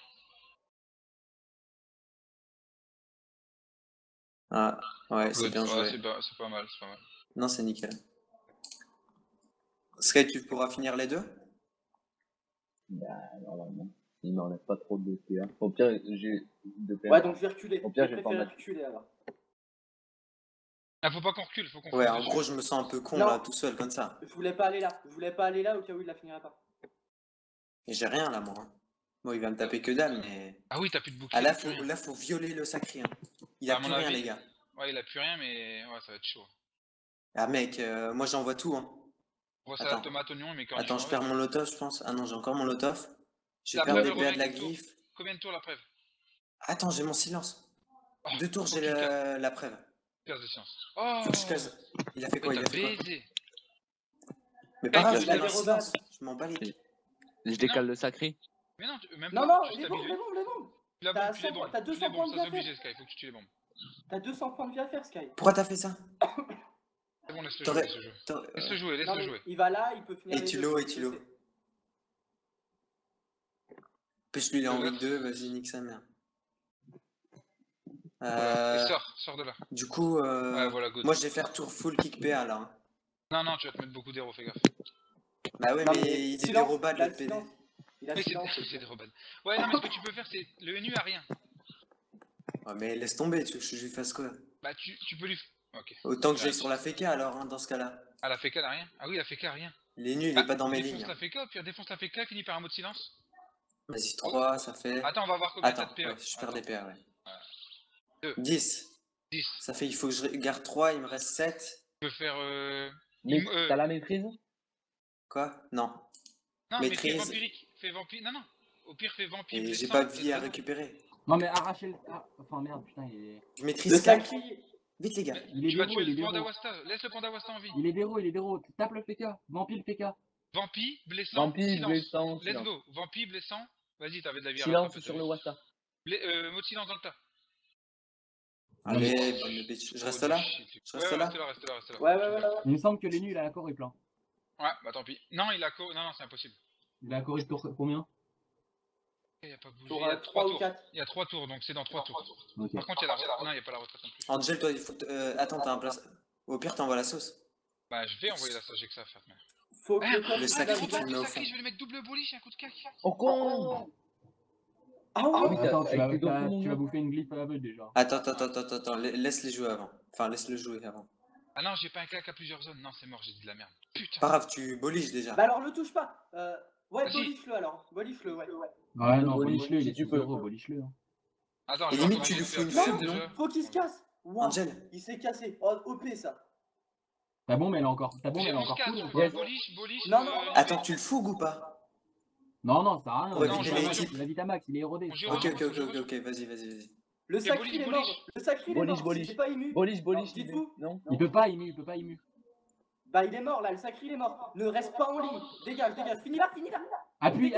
Ah, ouais, c'est Good. bien Ouais, joué. c'est pas mal, c'est pas mal. Non, c'est nickel. Sky, tu pourras finir les deux? Bah, normalement. Il n'enlève pas trop de PA. Au pire, j'ai de PA. Ouais, donc je vais reculer. Au pire, Je je vais pas préfère mettre. reculer alors. Ah, faut pas qu'on recule, faut qu'on Ouais, fonce en dessus. gros, je me sens un peu con Non. là, tout seul comme ça. Je voulais pas aller là. Je voulais pas aller là au cas où il la finirait pas. Et j'ai rien là, moi. Bon, il va me taper que dalle, mais. Ah oui, t'as plus de bouclier. Ah, là, t'as plus rien. faut violer le sacré. Hein. Il a À plus mon rien, avis. les gars. Ouais, il a plus rien, mais ouais, ça va être chaud. Ah, mec, moi j'envoie tout. Hein. On voit ça, Attends. tomate, oignon, mais Attends, je perds mon lotof, je pense. Ah non, j'ai encore mon lotof. Je vais La perdre preuve, des elle PA revient de la quel tour? griffe. Combien de tours la preuve? Attends, j'ai mon silence. Oh, 2 tours, faut j'ai qu'il casse. la preuve. Case de science. Oh! Faut que je case. Il a fait quoi? Mais Il t'as a fait quoi? baisé! Mais pas Kyle, grave, tu je mets l'avais un rebat. silence. Je m'en bats les couilles. Je décale le sacré. Mais non, même Non, pas. non, Juste les t'as bombes, bilé. les bombes, les bombes. Tu la T'as bombe, tu les 100 bombes. t'as Tu 200 les points bombes, de ça vie à c'est obligé, faire. Sky, faut que tu les bombes. T'as 200 points de vie à faire, Sky. Pourquoi t'as fait ça? C'est bon, laisse-le jouer, T'aurais. laisse-le jouer. Laisse-le jouer, Non, laisse-le mais jouer. il va là, il peut finir Et les tu deux. l'as, et je tu l'as. sais. Pêche-lui, il est en Peut-être. week 2, vas-y, nique sa mère. Voilà. Et sors de là. Du coup, Ouais, voilà, good. moi je vais faire tour full kick PA là. Hein. Non, non, tu vas te mettre beaucoup d'héros, fais gaffe. Bah ouais, Non, mais mais il est silence, dérobade il a le PD. silence. Il a Oui, silence. c'est des rebelles. Ouais, non, mais ce que tu peux faire, c'est. Le NU a rien. Ouais, mais laisse tomber, tu veux que je lui fasse quoi? Bah, tu peux lui. Ok. Autant que j'aille Ouais. sur la FK alors, hein, dans ce cas-là. Ah, la FK, elle a rien? Ah oui, la FK a rien. Il est nul, il Ah, est pas dans mes défonce lignes. la FK, puis défonce la FK, finit par un mot de silence. Vas-y, 3, ça fait. Attends, on va voir combien t'as Attends, de PA. ouais, je perds des PA, ouais. Deux. 10. 10. Ça fait, il faut que je garde 3, il me reste 7. Tu peux faire. Mais t'as la maîtrise? Quoi? Non. Non, Maîtrise. mais fais vampirique. Fais vampire. Non, non. Au pire, fais vampire. Et j'ai blessant, pas de vie let's à go. récupérer. Non, mais arracher le. Ah, enfin, merde, putain, il est. Je maîtrise Le 4. sacré. Vite les gars. Il est Tu vas déro, tuer il est le déro. panda Wasta. Laisse le panda Wasta en vie. Il est déro. Tape le PK. Vampire le PK. Vampi, blessant, Vampire, silence. blessant, Let's silence. go. Vampi, blessant. Vas-y, t'avais de la vie à Silence rattraper, sur t'as le vu. Wasta. Mot de silence dans le tas. Allez, bonne bitch. Je reste Oh, là? du shit. Je reste Ouais, là? reste là. Ouais. Il me semble que les nuls à la corps, il plan. Ouais, bah tant pis. Non, il a non, non, c'est impossible. Il a la corps, il tour combien? Il a pas bougé. Tour Il y a 3 3 ou tours. 4. Il y a 3 tours, donc c'est dans 3 tours. Ok. Par contre, il y a la retraite. Non, il n'y a pas la retraite non plus. Angel, toi, il faut. Attends, t'as un place. Au pire, t'envoies la sauce. Bah, je vais envoyer la sage, j'ai que ça à faire. Mais... Faut que Ah, le coffre le il sacré, va tu vous le mets au sacré, fond. je vais lui mettre double boliche et un coup de cac. Oh con! Ah oui. oui, Attends, t'as- tu vas, avec tes tu documents, vas bouffer une glyphe à l'aveugle déjà. Attends, laisse-les jouer avant. Enfin, laisse-le jouer avant. Ah non, j'ai pas un claque à plusieurs zones. Non, c'est mort, j'ai dit de la merde. Putain. Pas grave, tu boliges déjà. Bah alors le touche pas. Ouais, Vas-y. boliche-le alors. Boliche-le, ouais. Ouais, non, Boliche, boliche-le, il est si tu 6 peux. euros, boliche-le. Hein. Attends, Et je vais limite, voir tu combien lui de fous une PA fugue, déjà. non? Faut qu'il se casse. Wow. Angel. Il s'est cassé. Oh, OP ça. Ta bombe, elle est encore, J'ai full 11-4, ou je pas? peux faire boliche. Non, non. Attends, tu le fougues ou pas? Non, ça sert à rien. Pour il éviter a les Max, types. il a Vitamax, il est érodé. On joue ça sert à Ok, rien. vas-y. Le Et sacré il est mort. boliche. Le sacré il est Boliche, mort. boliche. Si c'est pas ému. Boliche, Dites-vous. non? Il peut pas ému. Bah il est mort là. Le sacré il est mort. Ne reste pas en ligne. Dégage. Finis là. Appuie.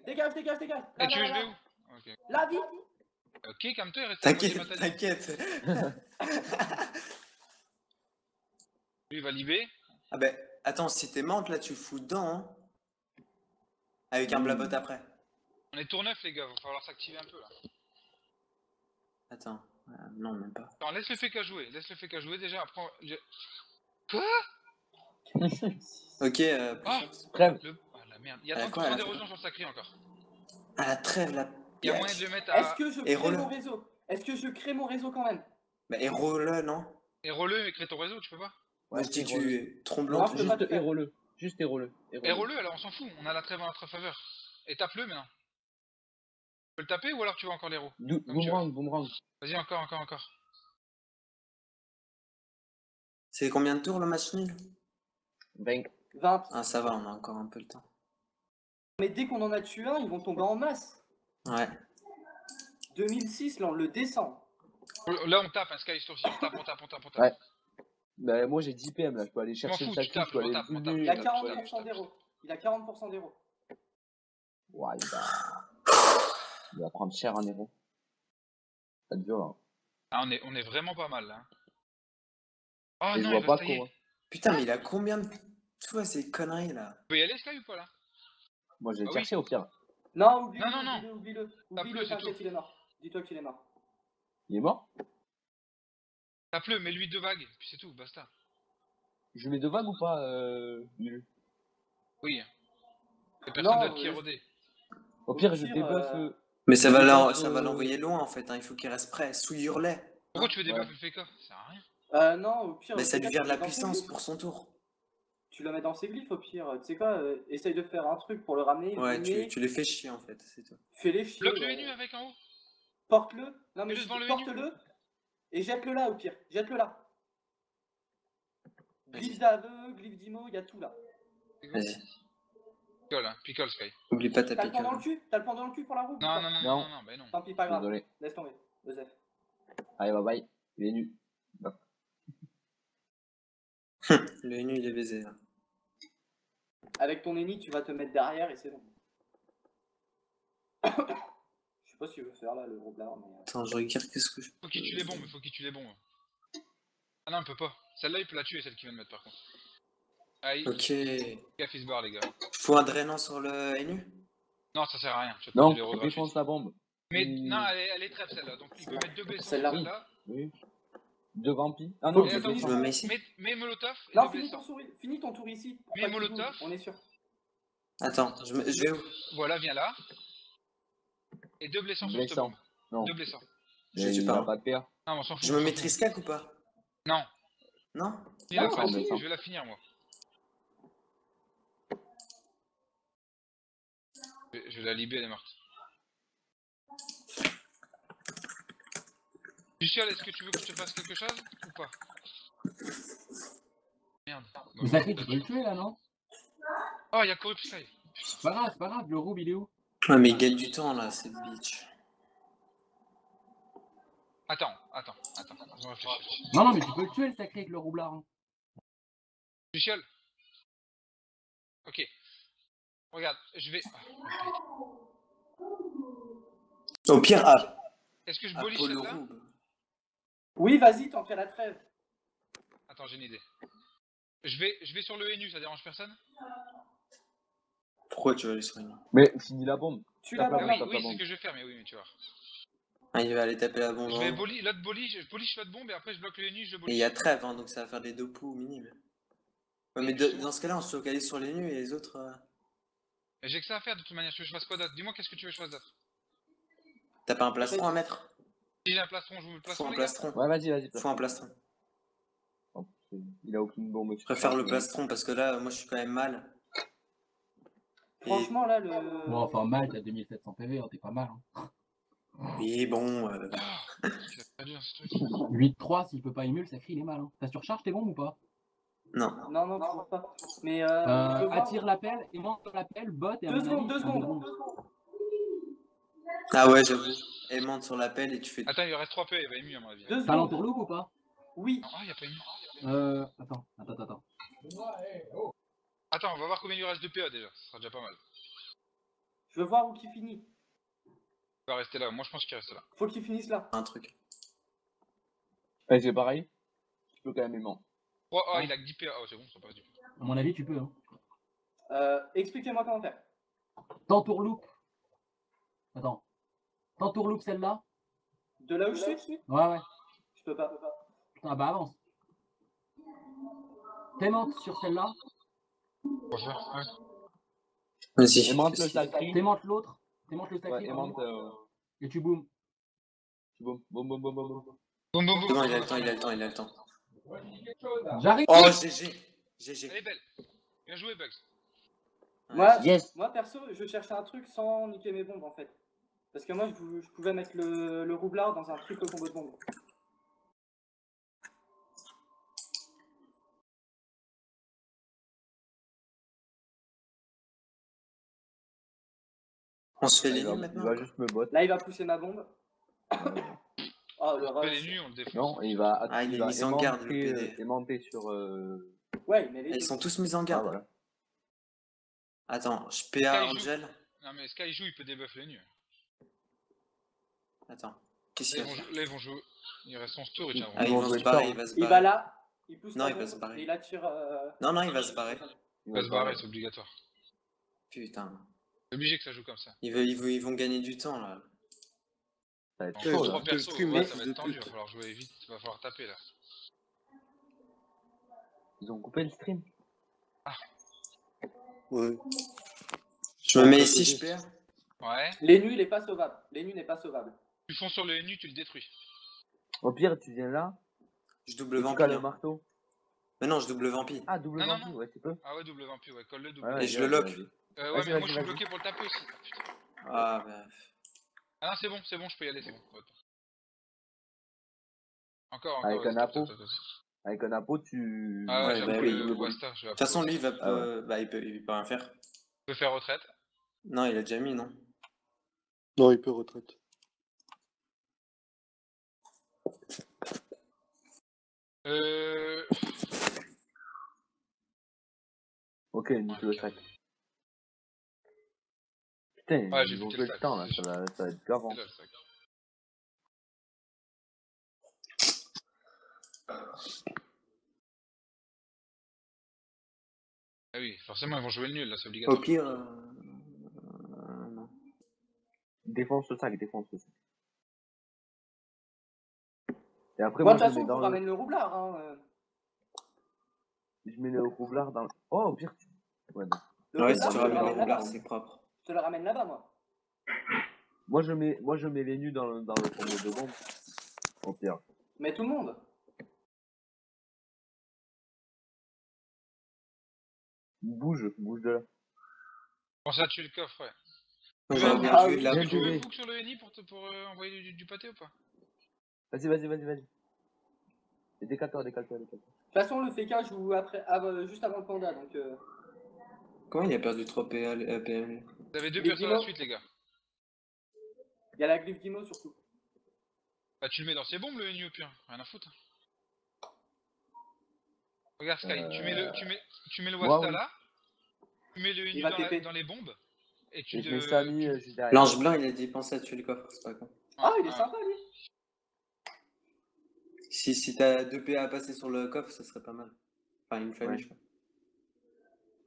Dégage. Dégage. Et tu veux, je vais où? Ok. Là, vite. Ok, calme-toi, il reste à moitié T'inquiète. Lui, il va libérer. Ah ben, attends, si t'es menthe, là, tu le fous dedans, hein. Avec un blabot après. On est tour 9, les gars, va falloir s'activer un peu là. Attends, non, même pas. Attends, laisse le fait qu'à jouer déjà, après. Ok, Ah, Trêve. ah la merde, il y a quoi, 30% elle a d'érosion sur le sacré encore. à la trêve, la Il y a pièce. moyen de le mettre à. Est-ce que je Et crée roule. mon réseau? Est-ce que je crée mon réseau quand même? Bah, héros-le, non? Héros-le et crée ton réseau, tu peux pas? Moi, je dis héros-le. tu trombles Non, je peux pas Juste le faire. héros-le. Juste héros-le. Héros-le, alors on s'en fout, on a la trêve en notre faveur. Et tape-le maintenant. Tu peux le taper ou alors tu veux encore l'héros? Comme tu veux. Boomerang. Vas-y, encore. C'est combien de tours le match nul? 20. 20. Ah, ça va, on a encore un peu le temps. Mais dès qu'on en a tué un, ils vont tomber en masse. Ouais. 2006, là, on le descend. Là, on tape, un Sky ce tour-ci. On tape. Ouais. Bah, moi j'ai 10 PM là, je peux aller Je m'en chercher fous, le tu sacré, tapes, je peux aller on tape. le Il fumer, a tape, 40% d'héros. Il a 40% d'héros. Ouais, il va prendre cher en héros. Ça te violent. Ah, on est vraiment pas mal là. Oh Et je non, vois il va pas se tailler. quoi. Putain, mais il a combien de... Tu vois, ces conneries, là. Tu peux y aller, Sky, ou pas là? Moi je vais Ah le oui. chercher au pire. Non, oublie-le, Non. oublie-le. Tape-le, Oublie-le, c'est t'inquiète, tout. il est mort. Dis-toi qu'il est mort. Il est mort? Tape-le, mets-lui 2 vagues, puis c'est tout, basta. Je mets 2 vagues ou pas Lulu? Oui. Et personne Non, d'autre qui est rodé. Au pire, je débuff. Mais ça je va débuff, ça va l'envoyer loin, en fait. Hein. Il faut qu'il reste prêt. Sous hurlet. Pourquoi tu veux Ouais. débuffer le FK? Ça sert à rien. Non, au pire. Mais ça tu lui sais vire quoi, de la tu le mets dans ses puissance glyphes. pour son tour. Tu le mets dans ses glyphes, au pire. Tu sais quoi, essaye de faire un truc pour le ramener. Ouais, mais tu les fais chier, en fait. C'est tout. fais-les chier. Bloque le NU avec en haut. Porte-le. Non, mais Mets-le devant le porte-le. Et jette-le là, au pire. Jette-le là. Vas-y. Glyphe d'aveu, glyphe d'IMO, il y a tout là. Vas-y. Picole, Sky. Oublie pas ta T'as le point dans pique. le cul? T'as le point dans le cul pour la roue? Non, Non. bah non. Tant pis, pas grave. Désolé. Laisse tomber. Joseph. Allez, bye bye. Il est nu. Le nu, il est baisé, là. Avec ton ennemi, tu vas te mettre derrière et c'est bon. Je sais pas ce qu'il veut faire là, le gros blard, mais. Attends, je regarde qu'est-ce que je... Faut qu'il tue les bombes, Ah non, il peut pas. Celle-là, il peut la tuer, celle qui vient de mettre par contre. Ah, Ok. gaffe, il se barre, les gars. Faut un drainant sur le NU? Non, ça sert à rien. Je vais te Non, mettre des héros gratuits. défonce la bombe. Mais non, elle est trêve celle-là. Donc il peut mettre 2 blessants sur Celle-là. celle-là. Oui. 2 vampires. Ah Faut non, que Et tu attends, Je me mets ici. mets Molotov et Non, 2 blessants. finis ton tour ici. Pour Mais pas qu'il Molotov. bouge, on est sûr. Attends, je vais où? Voilà, viens là. Et 2 blessants sur cette Blessant. bombe. Non. 2 blessants. Je Il tue n'a pas. pas de paire. Non, mais on s'en fout. Je on me s'en mets fout. Triskac ou pas? Non. Non? Finis la Non, phase, blessant. je vais la finir moi. Je vais la libérer, elle est morte. Lucial, est-ce que tu veux que je te fasse quelque chose ou pas? Merde. Le sacré, tu peux le tuer là, non? Oh, il y a Corrupt Sky. C'est pas grave, le roube il est où? Ouais, mais il gagne du temps, là, cette bitch. Attends. Je vais réfléchir. Non, mais tu peux le tuer le sacré avec le roublard. Hein. Lucial. Ok. Regarde, je vais. Au pire, Est-ce que je boliche Apollo celle-là? Roube. Oui, vas-y, tant qu'il y a la trêve. Attends, j'ai une idée. Je vais sur le NU, ça dérange personne? Pourquoi tu vas aller sur une... Mais finis la bombe. Tu Tape la la bombe. bombe. Oui, c'est ce que je vais faire, mais je vais voir. Ah, il va aller taper la bombe. Je vais hein. je boliche l'autre bombe et après je bloque le NU, je le Et il boliche. y a trêve, hein, donc ça va faire des 2 coups minimum. Ouais, mais dans ce cas-là, on se focalise sur les nus et les autres... Mais j'ai que ça à faire de toute manière, tu veux que je fasse quoi d'autre? Dis-moi qu'est-ce que tu veux que je fasse d'autre? T'as pas un plastron à mettre? Si j'ai un plastron, je vous mets le Faut plastron, un les gars. plastron. Ouais, vas-y. Faut un plastron. Oh, il a aucune bombe. Je préfère le plastron parce que là, moi, je suis quand même mal. Franchement, là, le. Bon, enfin, mal, t'as 2700 PV, hein, t'es pas mal. Hein. Oui, bon... C'est pas dur ce truc. 8-3, s'il peut pas émule, le sacré il est mal. Hein. T'as surcharge tes bombes ou pas? Non. Non, toujours pas. Mais. je veux voir- Attire l'appel, aimante sur l'appel, bot et à mon avis, 2 un secondes. drone. Ah ouais, j'avoue. Aimante sur l'appel et tu fais... Attends, il reste 3 P, il va ému à mon avis. 2 T'as secondes. l'entourloupe ou pas? Oui. Ah, y'a pas ému. Attends. Attends, on va voir combien il lui reste de PA déjà, ça sera déjà pas mal. Je veux voir où qui finit. Il va rester là, moi je pense qu'il reste là. Faut qu'il finisse là. Un truc. Ouais, c'est pareil. Tu peux quand même aimant. Oh, il a que 10 PA, oh c'est bon, ça passe du coup. À mon avis, tu peux. Hein. Expliquez-moi comment faire. T'entourloupe. Attends. T'entourloupe celle-là? De là où je suis? Ouais. Je peux pas. Ah bah avance. T'aimantes sur celle-là. On va faire, ouais. Vas-y. Aimante le sacré. T'aimantes l'autre. T'aimantes le Ouais, sacré. aimante. Et tu boum. Boum. Boum, boum, C'est bon, boum. il a le temps. J'arrive. Oh, GG. Elle est belle. Bien joué, Bugs. Yes. Moi, perso, je cherchais un truc sans niquer mes bombes en fait. Parce que moi, je pouvais mettre le roublard dans un triple combo de bombes. On se fait les Il nuls va maintenant. juste me bot. Là, il va pousser ma bombe. Euh, Oh, le On fait les rush. nus, on le défonce. non, il va, Ah, il il est va mis en garde, le PD. aimanter sur. Ouais, mais les Ils deux. sont tous mis en Ah, garde. voilà. Attends, je PA Sky joue. Angel. Non mais Sky joue, il peut débuff les nus. Attends, qu'est-ce Là qu'il ils, va vont faire? là, ils vont jouer. Il reste 11 tours, ils tiendront. Ah, ils vont vont jouer se barrer, le il va se Il va barrer. là, il pousse Non, la il va se bombe barrer. et il attire. Non, il va se barrer. Il va se barrer, c'est obligatoire. Putain. C'est obligé que ça joue comme ça. Ils vont gagner du temps là. Ça va être En Putain, chaud, ils là. trois foutent le persos, stream, ouais, les ça va fils de être tendu, il va pute. falloir jouer vite, il va falloir taper là. Ils ont coupé le stream. Ouais. Je me mets ici, je perds. Ouais. Les nus, il est pas sauvable. Les nus n'est pas sauvable. Tu fonces sur le nus, tu le détruis. Au pire, tu viens là. Je Et double tu vampire. cales le marteau. Mais non, je double vampire. Ah, double Non, non, vampire, non. ouais, tu peux. Ah ouais, double vampire, ouais, colle le double. Ouais, Et je le lock. Ouais, Vas-y, mais moi vas-y, je suis vas-y. bloqué pour le taper aussi. Ah, putain. Ah, bah. Ah non, c'est bon, je peux y aller, c'est bon. Ouais. Encore, Avec vas-y, un tape, apôt. tape, tape, tape. Avec un apôt, tu. Ah ouais, Ouais, j'avoue, bah oui. le Wasta, je vais De toute façon, lui, il va Ah ouais. bah, il peut rien faire. Je peux faire retraite. Non, il a déjà mis, non? Non, il peut retraite. Ok, nique le sac. Putain, Ouais, j'ai ils vont buté jouer le le sac, temps là, c'est ça va être gavant. C'est là le sac. Ah oui, forcément ils vont jouer le nul là, c'est Au obligatoire. pire. Non. Défonce le sac, défonce le sac. Et après, Moi, de moi, toute je façon, mets je dans vous le. ramène le roublard. Hein. Je mets le roublard dans le. Oh, au pire, tu. Ouais, non. Le Ouais, si roublard, tu je te le ramènes le ramène roublard, là-bas. c'est propre. Je te le ramène là-bas, moi. Moi, je mets les nus dans le combo de bombe. Au pire. Mais tout le monde. Bouge de là. Pense à tuer le coffre, ouais. Donc, Tu veux- j'aurais bien Ah joué oui. de la Bien Est-ce que tu veux joué. hook sur le Eni pour envoyer du pâté ou pas? Vas-y. Et décale-toi. De toute façon, le FK joue après, juste avant le panda, donc. Comment il a perdu 3 PM? Vous avez deux Les persos à la Dino. suite, les gars. Il y a la glyphe d'Imo surtout. Bah, tu le mets dans ses bombes, le Eni au pire. Rien à foutre. Regarde, Sky, tu mets le Wasta oui. là. Tu mets le Eni Il va TP. dans les bombes. Et tu Et je mets le. Samy tu- juste derrière. L'ange blanc, il a dit penser à tuer le coffre, c'est pas con. Ah, il est sympa, lui. Si t'as 2 PA à passer sur le coffre, ça serait pas mal. Enfin, une famille, Ouais. je crois.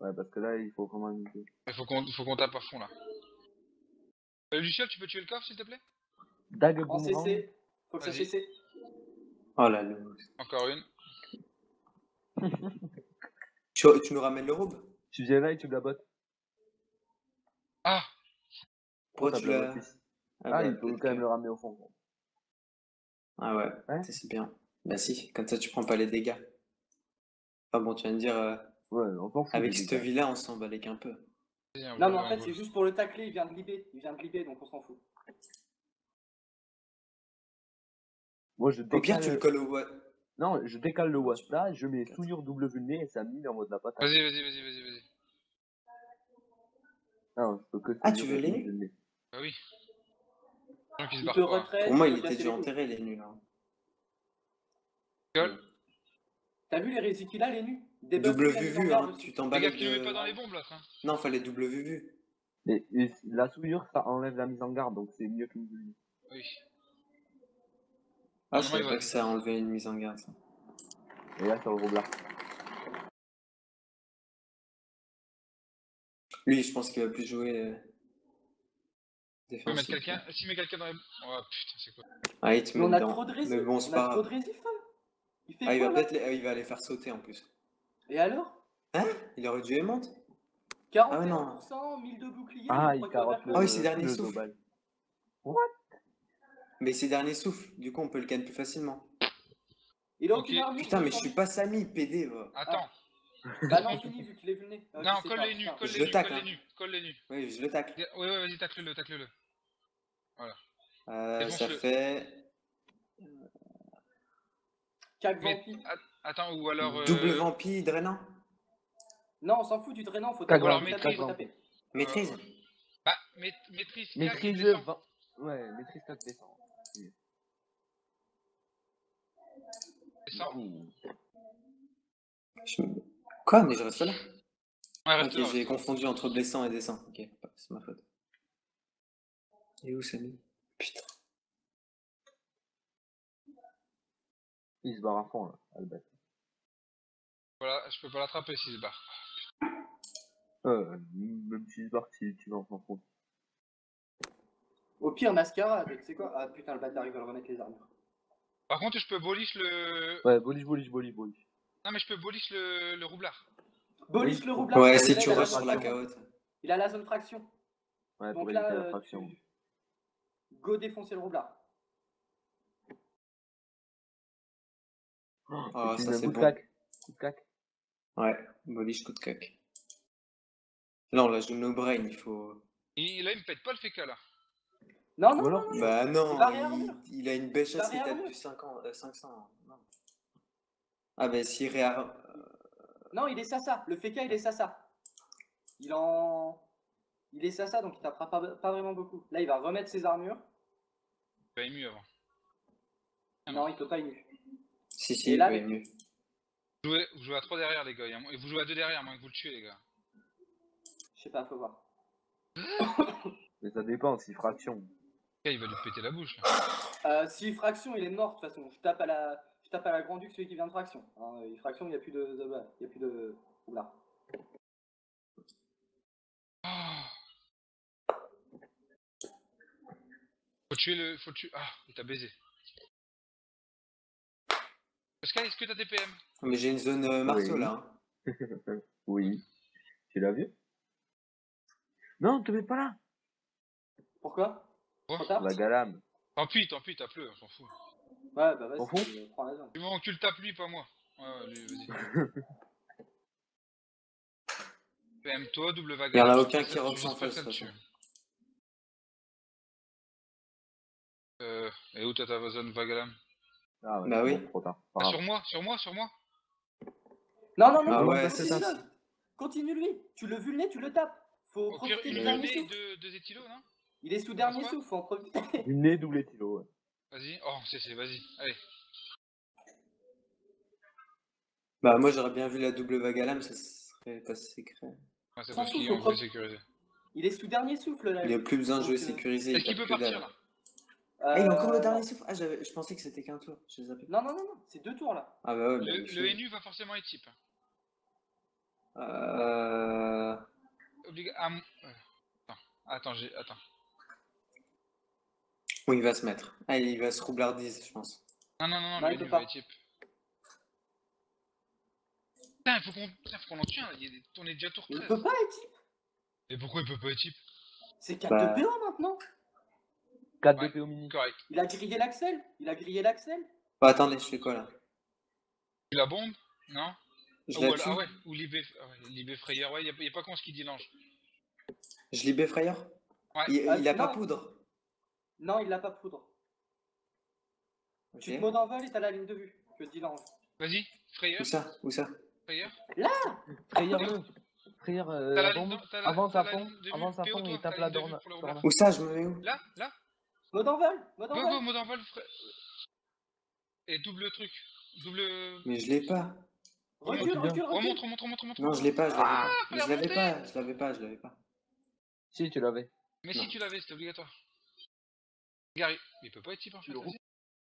Ouais, parce que là, il faut vraiment. Il faut qu'on tape à fond là. Luciol, tu peux tuer le coffre s'il te plaît? Dague En boomerang. CC. Faut que ça Vas-y. CC. Oh là là. Encore une. Tu nous ramènes le robe? Tu viens là et tu blabotes. Ah! Pourquoi Ça tu l'as. blabote ici. Ah, Ah, bah, il faut peut-être quand même que- le ramener au fond. Ah ouais, Ouais. c'est bien. Bah si, comme ça tu prends pas les dégâts. Enfin bon, tu vas me dire, Ouais, on s'en fout. avec des cette dégâts. vie-là, on s'en balèque un peu. Vas-y, Non, mais on en fait, va- c'est juste pour le tacler. Il vient de libérer, donc on s'en fout. Moi, je Au pire, décale. tu le colles au. Non, je décale le Wasta, je mets souillure double vulné et ça mine en mode la patate. Vas-y. Non, je peux que Ah, souillure tu veux les double nus? vulné. Bah oui. Les gens qui se Il barrent te pas. retraite. Pour moi, il il peut était casser déjà les couilles. enterré, les nuls. Hein. Gueule. T'as vu les résis qu'il a, les nus? Des buffs Double qu'il a mis en vu, garde hein. aussi. Tu Les t'emballes gars, tu le mets de. pas dans les bombes là, hein. Non, fallait double vu. Et la souillure, ça enlève la mise en garde, donc c'est mieux qu'une vulné. Oui. Ah, je Normalement, savais il pas va- que ça enlevait une mise en garde. Ça. Et là, sur le roublard. Lui, je pense qu'il va plus jouer. Tu peux mettre Défensif. quelqu'un. Si met quelqu'un dans les. Oh putain, c'est quoi? Ah, il te Mais met on a dedans. trop de résis. Mais bon, c'est On pas a trop de grave. résis, fun. Il fait Ah, il quoi, va là? peut-être il va les faire sauter en plus. Et alors? Hein? Il aurait dû aimanter. 41%, 1002 boucliers. Ah, je il crois qu'il va carotte faire Ah oui, le- c'est dernier le souffle. global. Mais c'est dernier souffle. Du coup, on peut le canne plus facilement. Il a Ok. aucune armure. Putain, mais je 200 suis pas Samy, PD. Va. Attends. Bah non, fini vu qu'il est vulné. Non, je sais colle pas, les nus, putain. colle Je les le nus, tacle, colle les hein. nus, colle les nus. Oui, je le tacle. Ouais, vas-y, tacle-le, tacle-le. Ça Défonce-le. fait Cac Mais, vampi. attends, ou alors... double vampi drainant. Non, on s'en fout du drainant, faut Cac taper. vampi, Faut cac taper. vampi. Maîtrise. Bah, maîtrise 4, Maîtrise descend. 20. Ouais, maîtrise 4 descend. Descend. Ouh. Quoi? Mais je reste là. Ouais, reste Ok, là, j'ai reste là. confondu entre blessant et descend. Ok, c'est ma faute. Et où Samy? Putain. Il se barre à fond là, Albert. Voilà, je peux pas l'attraper s'il se barre. Même s'il se barre, tu vas en s'en foutre. Au pire, mascarade, tu sais quoi? Ah putain, le bâtard, ils veulent remettre les armures. Par contre, je peux bolish le... Ouais, bolish. Non, mais je peux bolish le roublard. Bolis Oui. le roublard. Ouais, là, si il tu a la rushes zone sur la fraction. carotte. Il a la zone fraction. Ouais, Donc pour là, éviter la fraction. go défoncer le roublard. Oh, Et tu ça mets un c'est coup de bon. cac. Coup de cac. Ouais, boliche coup de cac. Non, là je joue no brain, il faut. Et là, il me pète pas le fécal, là. Non, non, Ou alors, non, non. Bah Il non, va réarmure. il a une bêche Il va qui tape réarmure. depuis 500. Non. Ah bah s'il réarme. Non, il est Sasa. Le Feka, il est Sasa. Il est Sasa, donc il tapera pas vraiment beaucoup. Là, il va remettre ses armures. Il va ému avant. Ah non, il peut pas ému. Si, Et là, il peut mieux. Vous jouez à 3 derrière, les gars. Et vous jouez à 2 derrière, moins que vous le tuez, les gars. Je sais pas, faut voir. mais ça dépend, si fraction. Le gars, il va lui péter la bouche, là. Si fraction, il est mort de toute façon. Je tape à la Grand Duc celui qui vient de fraction. Hein, fraction, il n'y a plus de roublard. Faut tuer le... Ah, il t'a baisé. Sky, est-ce que t'as TPM? Mais j'ai une zone marteau Oui. là. Hein. Oui. Tu l'as vu? Non, te mets pas là. Pourquoi? Quoi? Trop tard? La galame. Tant pis, tape-le, on s'en fout. Ouais, bah Au fond vas-y, prends la zone. Du moment que tu le tapes lui, pas moi. Ouais, lui, vas-y. PM toi, double vague. Il y en a aucun qui rock en face. Et où t'as ta zone vague à l'âme? Ah ouais, Bah c'est oui. bon, trop tard. Pas Ah, grave. sur moi. Non, Ah ouais, continue, c'est ça. continue lui. Tu le vulnais, tu le tapes. Faut Au pire, profiter une du dernier vulnée souffle. et deux éthylos, non? Il est sous dernier Pense pas. souffle, faut en profiter. Une nez double éthilo, ouais. Vas-y. Oh, c'est, vas-y. Allez. Bah moi j'aurais bien vu la double vague à lame, ça serait pas secret. Ouais, c'est S'en parce fout, qu'ils faut ont prof- joué sécurisé. Il est sous dernier souffle là. Il n'y a plus besoin de jouer Donc, sécurisé. Est-ce il qu'il tape peut que dalle. partir, là? Ah, il a encore le dernier non. souffle. Ah, je pensais que c'était qu'un tour. Je les zappé. Non, c'est 2 tours là. Ah bah ouais, bah, Le NU va forcément être type. Euh... Attends. Oui, il va se mettre. Ah, il va se roublardiser, je pense. Non, Non, le il peut NU pas. va être type. Putain, faut qu'on en tue un, là. On est déjà tour Il 13. peut pas être type. Et pourquoi il peut pas être type? C'est 4 Bah. de PO maintenant. 4 Ouais. DP au mini. Correct. Il a grillé l'Axel. Oh, attendez, je fais quoi là? Tu la bombe? Non? Je Ou la alors- tue. ah ouais, ou Libé Frayeur, ouais, y a pas con ce qui dit l'ange. Je libère Frayeur. Ouais. Il a non. pas poudre. Non, il l'a pas poudre. Ok. Tu te modes en vol et t'as la ligne de vue. Que dit l'ange. Vas-y, Frayeur, Où ça? Frayeur. Frayeur-le. Frayeur, T'as la la bombe. ligne de- t'as la- Avance t'as à la fond. ligne de vue. Avance à PO, fond toi, et tape t'as la ligne de vue dorna. pour le roulard. Où ça? Je me mets où? Là Mode en vol. Go, mode envol, et double truc. Double... Mais je l'ai pas. Recule. Remonte. Non, je l'ai pas, Ah, Mais je fallait l'avais pas. Si, tu l'avais. Mais Non. si tu l'avais, c'était obligatoire. Gary, il peut pas être type en fait, là, si?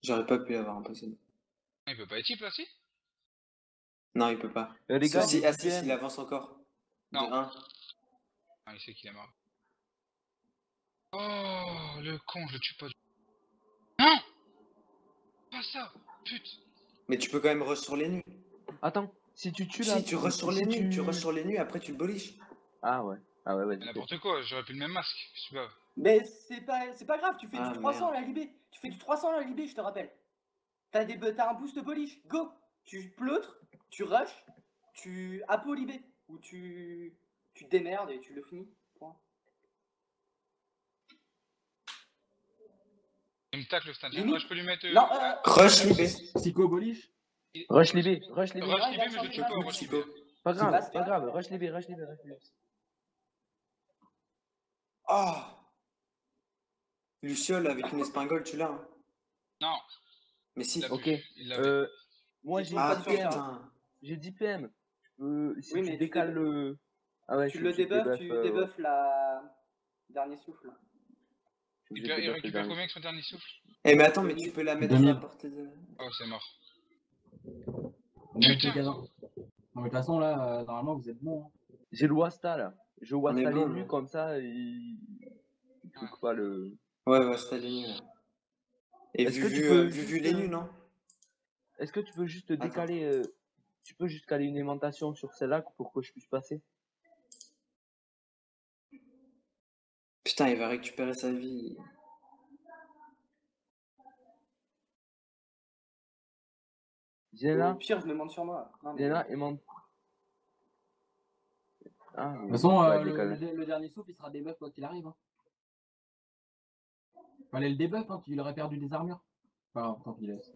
J'aurais pas pu l'avoir, impossible. Il peut pas être type là, si? Non, il peut pas. Les gars, Sauf si, il si, il avance encore. De Non. 1. Ah, il sait qu'il est mort. Oh, le con, je le tue pas. Non! Pas ça! Pute! Mais tu peux quand même rush sur les nus. Attends, si tu tues là. Si, tu rushes sur les nus, tu rushes sur les nus, après tu le boliches. Ah ouais, vas-y. N'importe quoi, j'aurais plus le même masque. Je sais pas. Mais c'est pas grave, tu fais Ah, du 300 merde. à la libé. Tu fais du 300 à la libé, je te rappelle. T'as un boost polish, go. Tu pleutres, tu rushes, tu Apo Libé, ou tu te démerdes et tu le finis. Point. Il me tacle le stun. Limite. Moi, je peux lui mettre. Non, Rush Libé. Psycho Boliche. Rush Libé, rush Libé. Rush Non, il Libé, vient de mais je changer tue de pas classe. Rush Psycho. Libé. Pas C'est grave, Masca. pas grave. Rush Libé, rush Libé, rush Libé. Oh Luciole avec une espingole, tu l'as. Hein. Non, Mais si. il l'a Ok. plus. Il l'avait. Moi, Il j'ai tourne Ah pas 10 sur PM. putain. J'ai 10 PM. Si Oui, tu mais tu décales débuffes. le... Ah ouais, Tu je le suis obligé de débuffes, tu débuffes la dernier souffle. je suis Il obligé de il débuffer récupère le combien avec son dernier souffle? Eh mais attends, mais tu peux la mettre à 2000. portée de... Oh, c'est mort. Donc, Putain. les gars, non, mais de toute façon, là, normalement, vous êtes bons. Hein. J'ai le Wasta là. Je On est Wasta les bon, nus là. comme ça, il truc pas le. Ouais, c'était les nuls. Et Est-ce que tu vu, peux vu juste, les nuls, non? Est-ce que tu peux juste Attends. décaler. Tu peux juste caler une aimantation sur celle-là pour que je puisse passer? Putain, il va récupérer sa vie. Au Zena, pire, je me monte sur moi. Non, mais... Zena, aimant. Ah, De toute façon, ouais, le, décale. le dernier souffle, il sera debuff quoi qu'il arrive. Hein. Fallait le debuff, hein, il aurait perdu des armures. Enfin, tant qu'il laisse.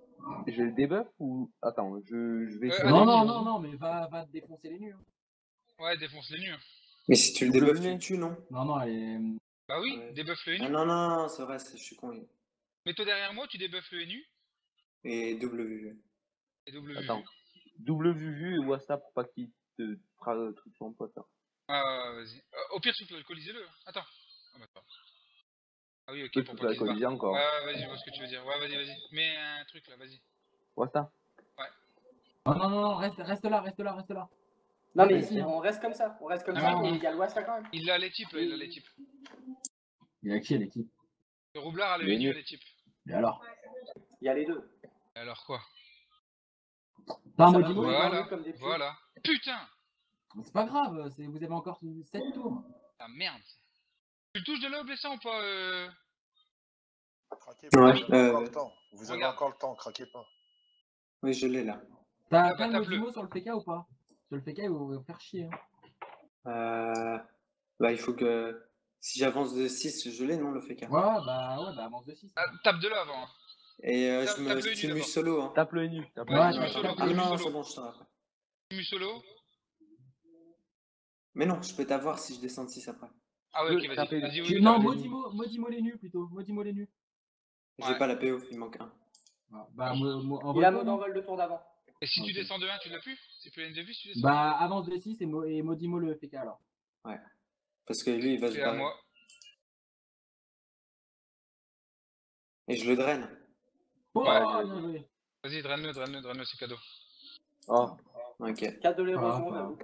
Je le debuff ou. Attends, je vais sur Non, les non, nus. non, non, mais va te défoncer les nus. Hein. Ouais, défonce les nus. Hein. Mais si tu le Double débuffes, tu nez. le tues, non? Non, non, elle est. Bah oui, Ouais. débuff le Ah NU. non, non, c'est vrai, je suis con. Mets-toi derrière moi, tu débuffes le NU Et double vue. et double Attends. vue. Double vue et Wasta pour pas qu'il te fera le truc sur mon pote. Hein. Ah, vas-y. Au pire, souffle alcoolisez-le. Attends. Ah, bah, pas. Ah oui, ok, Peux pour souffler pas qu'il se alcoolisé barre. encore. Ouais, vas-y, je vois ce que tu veux dire. Ouais, vas-y. Mets un truc là, vas-y. Wasta. Non, non, non, reste là. Non, mais Vas-y, hein. on reste comme ça. On reste comme Ah, ça, mais mais il y a le Wasta quand même. Il a les types là, il a les types. Il a qui l'équipe? Le roublard a le Le NU NU. et les types. Et alors? Il y a les deux. Et alors quoi? T'as un Ça va Modimo? jouer. Voilà, comme des pieds. voilà. Putain! C'est pas grave, vous avez encore 7 tours. Ah merde. Tu le touches de là au blessant ou pas Craquez pas, Ouais, vous avez encore le temps. Vous avez regarde. encore le temps, craquez pas. Oui, je l'ai là. T'as Ah bah, le tape-le. Modimo sur le PK ou pas? Sur le PK, il va faire chier. Hein. Bah, il faut que... Si j'avance de 6, je l'ai, non, le FK. Ouais, bah avance de 6. Ah, tape de là avant. Hein. Et Tape- je me tape le NU stimu d'abord. solo. Hein. Tape le nu. Tape Ouais, le Ouais, nu. Timu tape- solo, tape Ah le non, Timu c'est solo. bon, je te rappelle. Timu solo. Mais non, je peux t'avoir si je descends de 6 après. Ah ouais, peux ok, vas-y. taper- Vas-y, tu- oui, Non, tape. Modimo les nus plutôt. Modimo les nus. J'ai Ouais. pas la PO, il manque un. Ah, bah, Il a envole-toi, mode non? envol de tour d'avant. Et si tu Ok. descends de 1, tu l'as plus? C'est plus une de vue si tu descends Bah, avance de 6 et Modimo le PK alors. Parce que lui, il va se C'est à barrer. moi. Et je le draine. Oh, Ouais. bien joué. Vas-y, draine-le, c'est cadeau. Oh, Ok. 4 de l'érosion, Ah, j'avoue.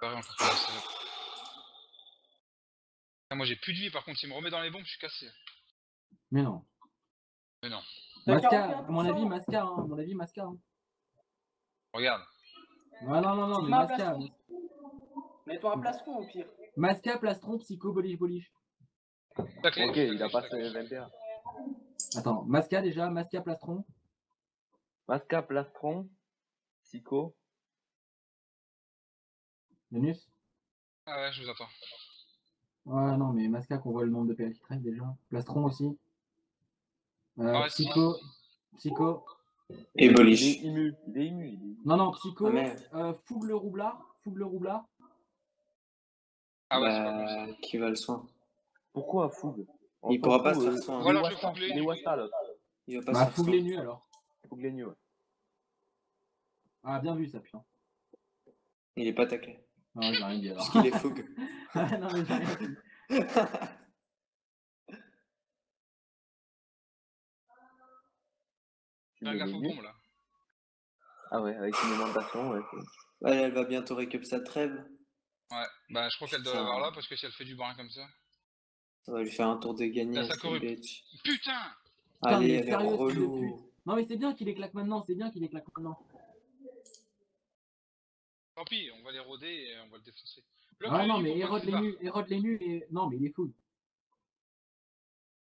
Pareil, encore plus serré. Ah, moi j'ai plus de vie par contre, s'il me remet dans les bombes, je suis cassé. Mais non. Mais non. T'as Masca, 41%. à mon avis, Masca. Hein, à mon avis, Masca. Hein. Regarde. Ouais, non, Tu mais mets un Masca. plastron. Mets-toi un plastron au pire. Masca, plastron, psycho, boliche. Taclé, ok, il a passé 21. Attends, Masca déjà, Masca, plastron. Masca, plastron, psycho. Lenus. Ah ouais, je vous attends. Ouais, non, mais Masca, qu'on voit le nombre de PA qui traînent déjà. Plastron aussi. Ouais, Psycho. Et Il Boliche. est ému. Il est ému. Non, Psycho. Ah, merde. Fougue le roublard. Ah ouais, c'est pas bon. Bah, qui va le soin? Pourquoi Fougue? On Il s'en pourra pas fout, se faire soin. Ou alors je Wasta, fougue les les nus. Wasta là. Il va pas Bah, se faire fougue soin. les nus alors. Fougue les nus, ouais. Ah, bien vu ça, putain. Il est pas taclé. Non, j'ai rien dit alors. Puisqu'il est fougue. Non, mais j'ai rien dit. Tu Fais mets gaffe les aux nus. bombes là. Ah ouais, avec une aimantation, ouais. Elle va bientôt récup sa trêve. Ouais, bah je crois qu'elle doit Putain. l'avoir là parce que si elle fait du brin comme ça. Ça va lui faire un tour de gagner Là, à ça cette corrupte. bitch. Putain! Putain, Allez, mais elle est sérieux, fils de relou. Non, mais c'est bien qu'il les claque maintenant. Tant pis, on va les rôder et on va le défoncer. Bloque Ouais, le non, nus mais pour pas qu'il se barre. érode les nus et. Non, mais il est fou.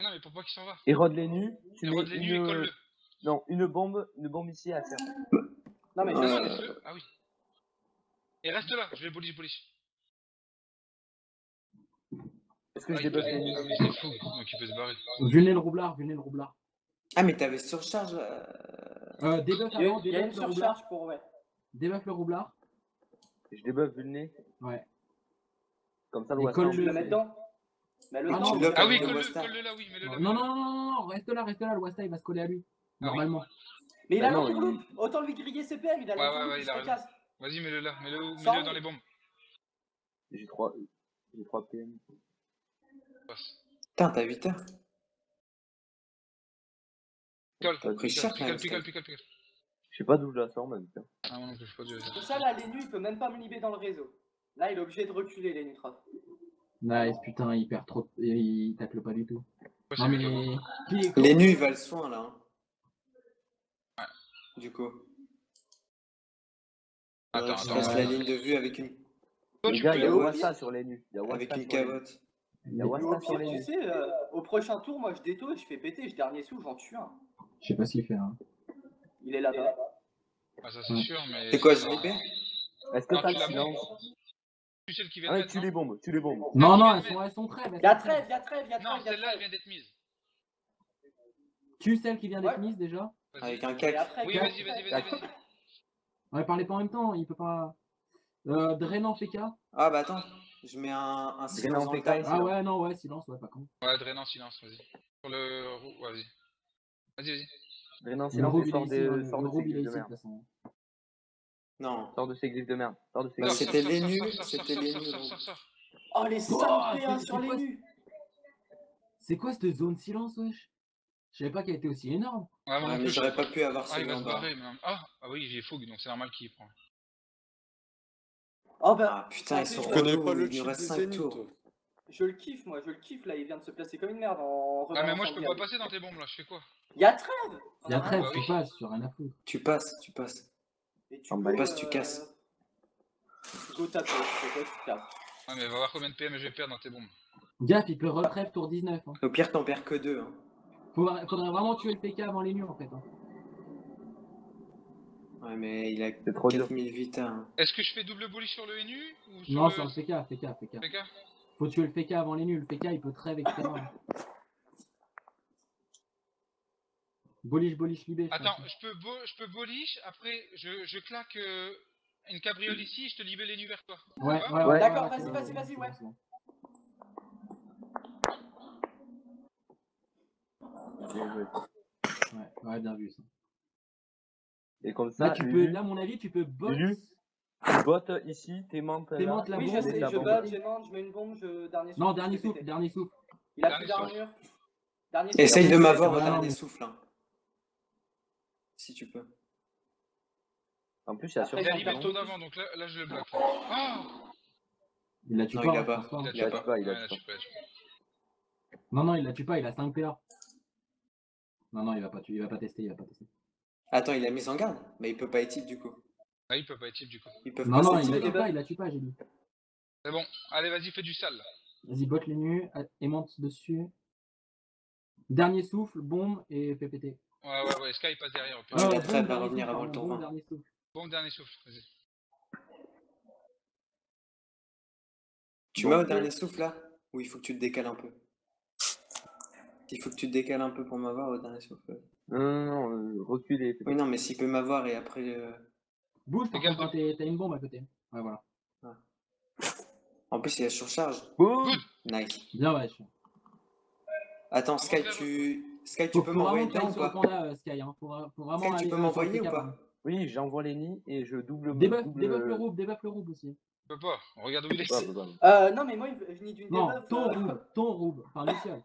Non, mais pour pas qu'il s'en va. Érode les nus, tu mets Érode les nus et une... colle-le. Non, une bombe ici à faire. Non, mais je Non, sais. laisse-le. Ah oui. Et reste là, je vais bullish. Est-ce que je Ah, il peut... débuff les nuits? ah oui, c'est fou, donc il peut se barrer. Venez le roublard. Ah, mais t'avais surcharge. Debuff Il y a, avant, il y a une debuff le roublard. surcharge pour, ouais. Debuff le roublard. Je débuff vu le nez. Ouais. Comme ça, Et le Wasta. colle Tu le mets dedans. Mais le Ah temps. non, Tu l'as Ah oui, avec le colle-le là, oui, mets-le là. Non, reste là, le Wasta il va se coller à lui. Ah Normalement. Mais il Bah a non, l'entourloupe. Autant lui griller ses PM, il a l'entourloupe, Ouais, il il se a raison. casse. Vas-y, mets-le là, mets-le Sans dans lui. les bombes. J'ai 3 PM. Passe. Putain, t'as 8 heures. Picole, pris cher, quand même, picole. Je sais pas d'où je la sors même. Tiens. Ah, moi non plus, je sais pas d'où Pour ça, là, Lenu, il peut même pas me libérer dans le réseau. Là, il est obligé de reculer, Lenu Trof. Nice, putain, il perd trop. Il tacle pas du tout. Ouais, Non, c'est mais. lui, Pied Les nus, il va le soin là. Hein. Du coup. Attends, Je reste la ouais. ligne de vue avec une, Toi, Les tu gars, peux il y a le Wasta sur les nuits. Il y a avec Wasta une sur les nuits. cavotte. Il y a Mais Wasta au sur pire, les tu nuits. sais, au prochain tour, moi, je déto et je fais péter. Je dernier sous, j'en tue un. Je sais pas ce qu'il fait. Hein. Il est là-bas. Ah, ça c'est sûr, mais. C'est quoi, je libère? Est-ce que Non, t'as tu le la silence? Tu sais le qui vient Ah de ouais, mettre, tue non les bombes, tue les bombes. Non, qui non, vient de elles sont trêves. Il y a trêve, il y a trêve, il y a Non, trêve, il y a celle-là, elle trêve. vient d'être mise. Tue celle qui vient d'être Ouais. mise déjà. Vas-y. Avec un Et cac. après, Oui, il y a vas-y. trêve. Ouais, parlez pas en même temps, il peut pas. Drainant PK. Ah bah attends, je mets un silence dans le PK, table. Ah ouais, non, ouais, silence, ouais, pas con. Ouais, drainant, silence, vas-y. Sur le roux, ouais, vas-y. Drainant Le silence roube, et il est ici, hein, sort le de ces roube, il est glyphes de ici de toute merde. façon. Non. Sors de ces glyphes de merde. Sors de ces Bah, glyphes. c'était les nus, c'était les nus. Sors. Oh, les 5 P1 sur les nus. C'est quoi cette zone silence, wesh? Je savais pas qu'elle était aussi énorme. Ouais, moi non Ouais, mais plus, j'aurais pas pu avoir Ah, il va celui en se bas. barrer, mais... Ah oui, j'ai fougue, donc c'est normal qu'il prend. Oh bah, Ah putain, ils sont Tu connais relous, pas le il nous cheat reste des 5 Zénith, tours. toi. je le kiffe, moi, je le kiffe. Là, il vient de se placer comme une merde en Ah, mais moi je rebalançant peux le pas gars. passer dans tes bombes là, je fais quoi? Il y a trêve. Il y a trêve, bah tu oui. passes, tu as rien à foutre. Tu passes. Et tu En peux, bas, passe, tu casses. Go taper, c'est quoi, tu tapes. Ouais, mais va voir combien de PM je vais perdre dans tes bombes. Gaffe, il peut retrêve tour 19. Hein. Au pire, t'en perds que 2. Hein. Faudrait vraiment tuer le PK avant les nuls en fait. Hein. Ouais, mais il a C'est trop dur. 4000 vita. Hein. Est-ce que je fais double bullish sur le NU ou sur Non, le sur le PK. PK? Faut tuer le PK avant les nuls. Le PK il peut trêve, etc. Hein. Bullish, libé. Attends, je peux bullish, après je claque une cabriole ici et je te libère les nus vers toi. Ouais, Ça va ouais. D'accord, ouais, vas-y, ouais. c'est bon. Bien joué. Ouais, bien vu ça. Et comme ça, Là, tu peux, là, à mon avis, tu peux bot. Lulu, tu bottes ici, t'aimantes là. T'aimantes la Oui, bombe. je sais, la je bombe. bats, j'aimante, je mets une bombe, dernier souffle. Non, je fais péter. dernier souffle. Il a Dernier plus souffle. d'armure. Dernier souffle. Essaye de m'avoir au Ouais, dernier mais- souffle. Hein. Si tu peux. En plus, il y a Après, Il a j'en libéré perds ton beaucoup. avant, donc là je le bloque. Ah Il la tue Non, pas. il l'a hein, pas. je pense pas. Il a Hein. Il a tué tué pas, il a Ouais, tué pas. tué pas. Non, il la tue pas, il a 5 PA. Non, il va pas tuer, il va pas tester. Attends, il a mis en garde. Mais il peut pas être hit du coup. Ah, il peut pas être type du coup. Ils peuvent Non, pas il se la tirer. tue pas, j'ai dit. C'est bon, allez vas-y, fais du sale là. Vas-y, bot les nus, aimante dessus. Dernier souffle, bombe et PPT. Ouais, Sky passe derrière au pire. Ouais, la bombe, trêve va dernier revenir souffle, avant le tour bombe, 20. dernier souffle. Bon, dernier souffle, vas-y. Tu mets au dernier souffle là? Ou il faut que tu te décales un peu? Il faut que tu te décales un peu pour m'avoir au dernier souffle. Non, reculez. Oui, non, mais s'il peut m'avoir et après. Bouge, par Fais gaffe contre, t'as une bombe à côté. Ouais, voilà. En plus, il a surcharge. Boum. Nice. Bien, ouais. Attends, Sky, faire- tu Faut peux vraiment m'envoyer que t'ailles dedans ou sur le pas? panda, Sky. Hein. Faut vraiment Sky, tu aller peux sur le m'envoyer ou PK, pas? vraiment. Oui, j'envoie les nids et je double. Debuff le roube aussi. Je peux pas, regarde où il est. Non, mais moi, il venait d'une Non, debuff. ton roube. Enfin, Luciol.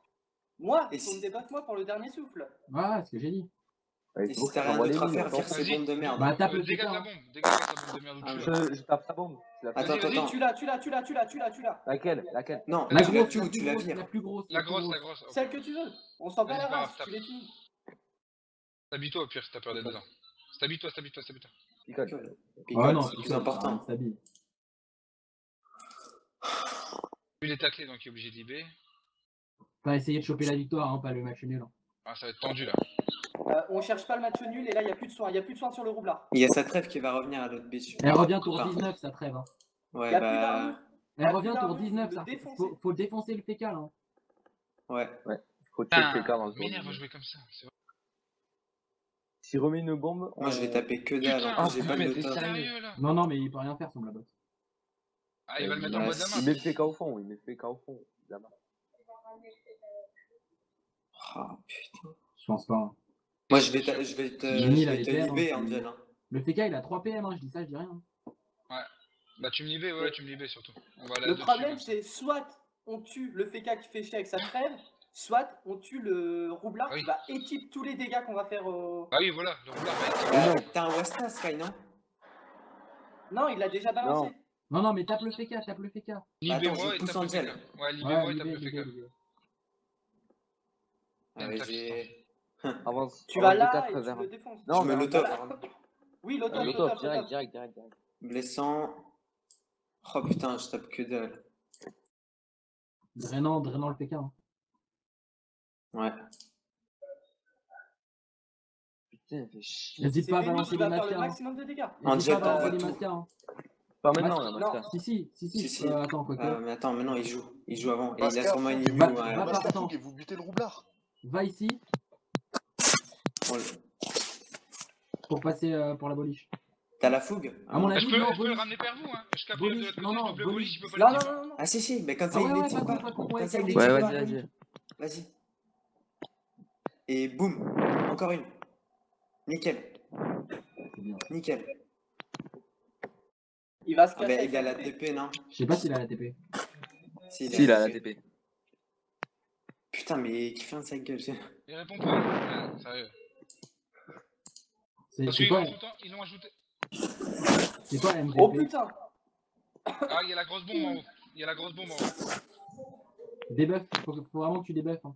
Moi, Et faut si- me debuff moi pour le dernier souffle. Ouais, ce que j'ai dit. Et si t'as rien d'autre à faire, vire ça. ces bombes de merde. Bah, tape le Dégage PK. la hein. bombe, dégage la bombe de merde où Ah, tu ouais. es. Je tape sa bombe. Je la fais. Attends, Vas-y, attends. Tu l'as. Laquelle? Non, La tu la grosse, tues ou tu la vires? la plus grosse. La grosse. ok. Celle que tu veux. On s'en bat Vas-y, la pas race, grave, tu les finis. T'habilles-toi au pire si t'as peur d'être dedans. T'habilles-toi. Picole. Ouais, non, c'est le plus important. Ça bille. Lui il est taclé donc il est obligé d'IB. Pas essayer de choper la victoire, hein, pas le match nul. Hein. Ah, ça va être tendu là. On cherche pas le match nul et là il n'y a plus de soins. Il y a plus de soins sur le roublard. Il y a sa trêve qui va revenir à l'autre beach. Elle revient tour Ah. 19, sa trêve. Hein. Il Ouais, n'y a plus d'armure. bah. Elle Ah, revient putain, tour oui, 19, le ça. défoncer. Faut défoncer le fécal. Hein. Ouais. Faut tuer le Putain, PK dans ce m'énerve à tour. jouer comme ça. C'est vrai. S'il remet une bombe, Moi, je vais taper que dalle. Putain, En plus, j'ai pas mais le t'es top. sérieux là. Non, mais il peut rien faire, son Blabot. Ah, il va le mettre Ouais, en mode la si. main. il met le PK au fond, il met le PK au fond. Évidemment. Ah, putain. Je pense pas. Hein. Moi, je vais Jimmy, il a les te PM, libérer, hein, Angel. Hein. Le fécal, il a 3 PM, hein. Je dis ça, je dis rien. Bah, tu me libères, ouais, tu me libères surtout. On va aller Le là-dessus, problème comme ça. c'est soit on tue le FK qui fait chier avec sa trêve, soit on tue le roublard Ah oui. qui va équipe tous les dégâts qu'on va faire au... Ah oui, voilà, le roublard va être. T'as un Westa, Sky, non? Non, il l'a déjà balancé. Non, mais tape le fécal, tape le fécal. Libère-moi Attends, je et pousse tape le Angel. FK. Ouais, libère-moi et tape le libéré, FK. libéré. Ah, ouais, j'ai. Avance. Tu vas avance de là 4 et tu vers le défonces. Non, Je mais me un l'auto. vers un- Oui, l'auto, un l'auto, auto, direct. Blessant. Oh putain, je tape que dalle. Drainant le fécal. Hein. Ouais. Putain, fait chier. N'hésite C'est pas à Vénus balancer qui les va faire le mascas. Hein. maximum de dégâts. N'hésite Angel, pas à balancer t'envoies les tout. mascas. Hein. Pas maintenant, Non. la Masca. Si. Si. Attends, quoi Ah, mais attends, maintenant il joue. Il joue avant. Et il a Masca, sûrement une fougue. ligne Va- ou un va RD. par- Masca, temps. fougue et vous butez le roublard. Va ici Oh, le- pour passer pour la boliche. T'as la fougue? À mon Ah, avis, je peux non, le boliche. ramener vers vous, hein. Je capte Boliche, de l'autre non, côté, non, double boliche. boliche, il peut pas Non, le non, dire. non, non. Ah si, mais comme ça Ah il les ouais, tire pas pas. con, ouais, Comme ça il les carrément. Ouais, tire pas. vas-y. Vas-y. Et boum. Encore une. Nickel. C'est bien. Nickel. Il va se Ah casser. bah avec il a sa la TP. TP, non? Je sais pas s'il a la TP. Si, Si, il a la TP. Putain, mais qui fait un sa gueule. Il répond pas. Ouais, sérieux. C'est Parce c'est qu'ils quoi, l'ont ajouté. c'est quoi MVP? Oh putain. Ah, il y a la grosse bombe en haut. Il y a la grosse bombe en haut. Debuff, faut vraiment que tu débuffes. Hein.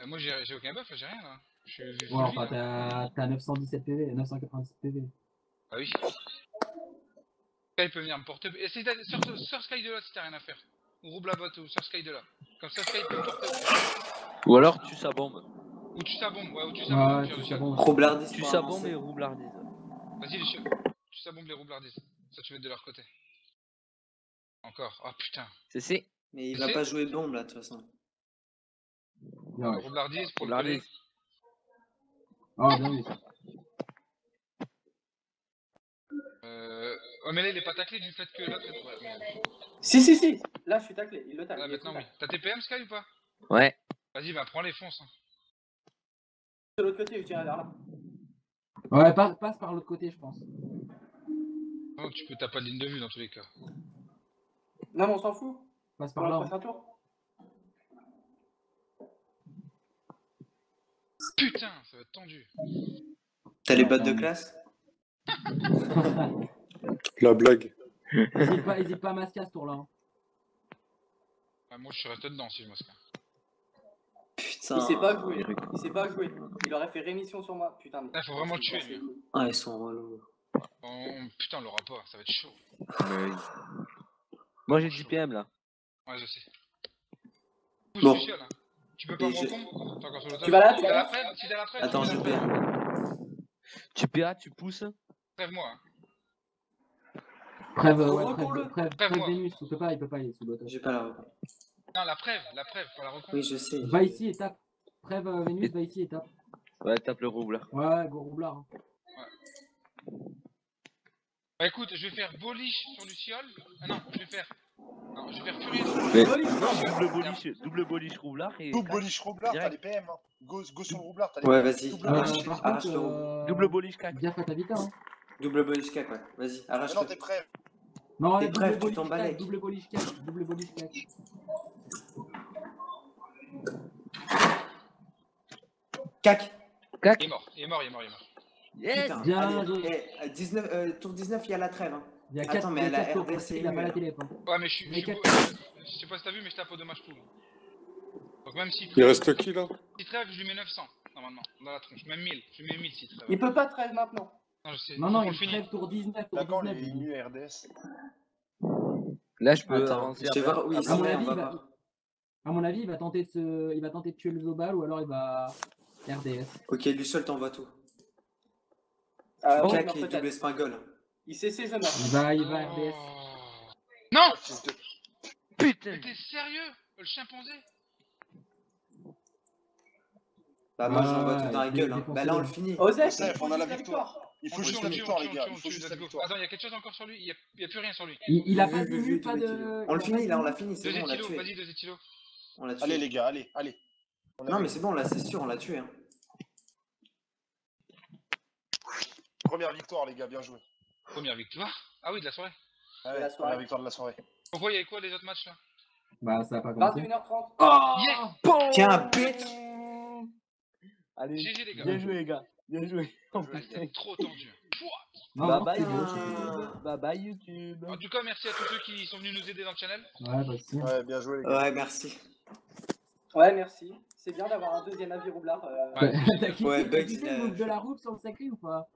Moi, j'ai aucun buff, j'ai rien là. Je suis Ouais, full enfin, vie, là. t'as 917 PV, 997 PV. Ah oui. Sky peut venir me porter. Essaye d'aller sur Sky de là si t'as rien à faire. Ou roule la botte ou sur Sky de là. Comme ça, Sky peut me porter. Ou alors, tue sa bombe. Ou tu sa bombe, ouais, ou tu sa bombe. Ouais, pire, tu le sais chien. bon. Roublardis Tue pour sa avancer. bombe et roublardise. Vas-y, les chiens. Tu sa bombe les roublardis. Ça, tu vas être de leur côté. Encore. Oh putain. C'est. Mais il va pas jouer bombe là de toute façon. Ouais. Roublardis pour le Roublardis. coller. Ah, bien vu. Oh, mais là, il est pas taclé du fait que l'autre est. Ouais, mais... Si. Là, je suis taclé. Il le tacle. Là, il est maintenant, full oui. tacle. T'as TPM Sky ou pas? Ouais. Vas-y, bah, prends les fonces. Hein. De l'autre côté, je dirais vers là. Ouais, passe par l'autre côté, je pense. Oh, tu peux, t'as pas de ligne de vue dans tous les cas. Non, mais on s'en fout. Passe Pour par le là. Hein. prochain tour. Putain, ça va être tendu. T'as les bottes de classe? La blague. Hésite pas à masquer à ce tour-là. Hein. Ouais, moi, je suis resté dedans si je masque. Putain. Il sait pas jouer. Il sait pas jouer. Il aurait fait rémission sur moi. Putain. Mais... Là, faut vraiment le tuer, lui. Ah, ils sont relous. Putain, on l'aura pas, ça va être chaud. Oui. Moi, j'ai 10 PM là. Ouais, je sais. Bon. Spécial, hein. Tu peux pas Et me recombe? T'es encore sur le Tu vas là, tu Si t'as vas la là. preuve, si t'as la preuve, Attends, si t'as j'ai la preuve. PM. Tu PA, tu pousses. Trêve-moi. Hein. Trêve Recours-le. Trêve Vénus, il peut pas, il est sous l'auto. J'ai pas la recon. Non, la preuve, faut la recombe. Oui, je sais. Va ici et tape. Trêve Vénus, va ici et tape. Ouais, tape le roublard. Ouais, go roublard. Hein. Bah écoute, je vais faire Boliche sur Luciole. Ah non, je vais faire Furie. Mais Boliche. non, double boliche roublard et. Double boliche roublard, t'as Direct. les PM. Hein. Go sur le roublard, t'as les Ouais, PM. vas-y. Double Ah, boliche. Par arrache contre, le roux. Double boliche cac. gaffe à ta vita. Hein. Double boliche cac, ouais. Vas-y, Mais non, arrache-le. t'es prêt. Non, T'es ouais, prêt, tu double t'en boliche balèques. cac, double boliche cac. Cac. Cac. Il est mort. Yes. Putain, Bien allez, joué. 19, tour 19, il y a la trêve. Hein. Il y a Attends, 4 mais elle a tours, RDC, il a pas la elle. télé. Hein. Ouais, mais je Mais suis je sais pas si t'as vu, mais je tape au dommage tout. Donc même si Il reste qui là? si trêve, je lui mets 900 normalement dans la tronche, même 1000. Je lui mets 1000 si trêve. Il peut pas trêve maintenant. Non, je sais. Non, Faut il le finir. trêve tour 19. D'accord, Tour les 19. nus RDS. Là, je peux Attends, avancer. je vais après. voir. Oui, Après, À mon après, avis, on va voir. à mon avis, il va tenter de tuer le Zobal ou alors il va RDS. Ok, Luciole t'envoie tout. Oui, Cac non, et peut-être. double espingole. ICC, je meurs. Il va RDS. Oh. Non! Fils de... Putain. Mais t'es sérieux? Le chimpanzé? Bah, moi, je l'envoie Ouais, tout dans la dé- gueule. Hein. défoncez-le. Bah, là, on le finit. Osef, Osef, il faut on a la juste victoire. Il faut On juste tue, la on tue, victoire, on les tue, gars. on Il faut tue, juste let's la go. victoire. Attends, il y a quelque chose encore sur lui? Il y a plus rien sur lui. Il a Vu, pas vu, 10 vu, minutes, tous pas les de. kilos. il On a le pas finit, 10 là, on l'a minutes. fini. C'est Deux bon, on l'a étilos, tué. vas-y, deux étilos. On l'a Allez, tué. les gars, allez, allez. On a Non, mais gagné. c'est bon, là, c'est sûr, on l'a tué. Hein. Première victoire, les gars, bien joué. Première victoire. Ah oui, de la soirée. Ah De ouais, la soirée. première victoire de la soirée. Pourquoi il y avait quoi les autres matchs là? Bah, ça a pas commencé. 21h30. Oh! Tiens, bitch. Allez, GG les gars. bien joué les gars. Bien joué. Ah, c'était trop tendu. Pouah. Non, Bye non, bye c'est beau, c'est beau. YouTube. Bye bye YouTube. En tout cas, merci à tous ceux qui sont venus nous aider dans le channel. Ouais, bah si. Ouais, bien joué, les gars. Ouais, merci. Ouais, merci. C'est bien d'avoir un deuxième avis roublard. Ouais. T'as kiffé, Ouais, t'as Bugs, kiffé il a le move de fait- la roue sur le sacré ou pas?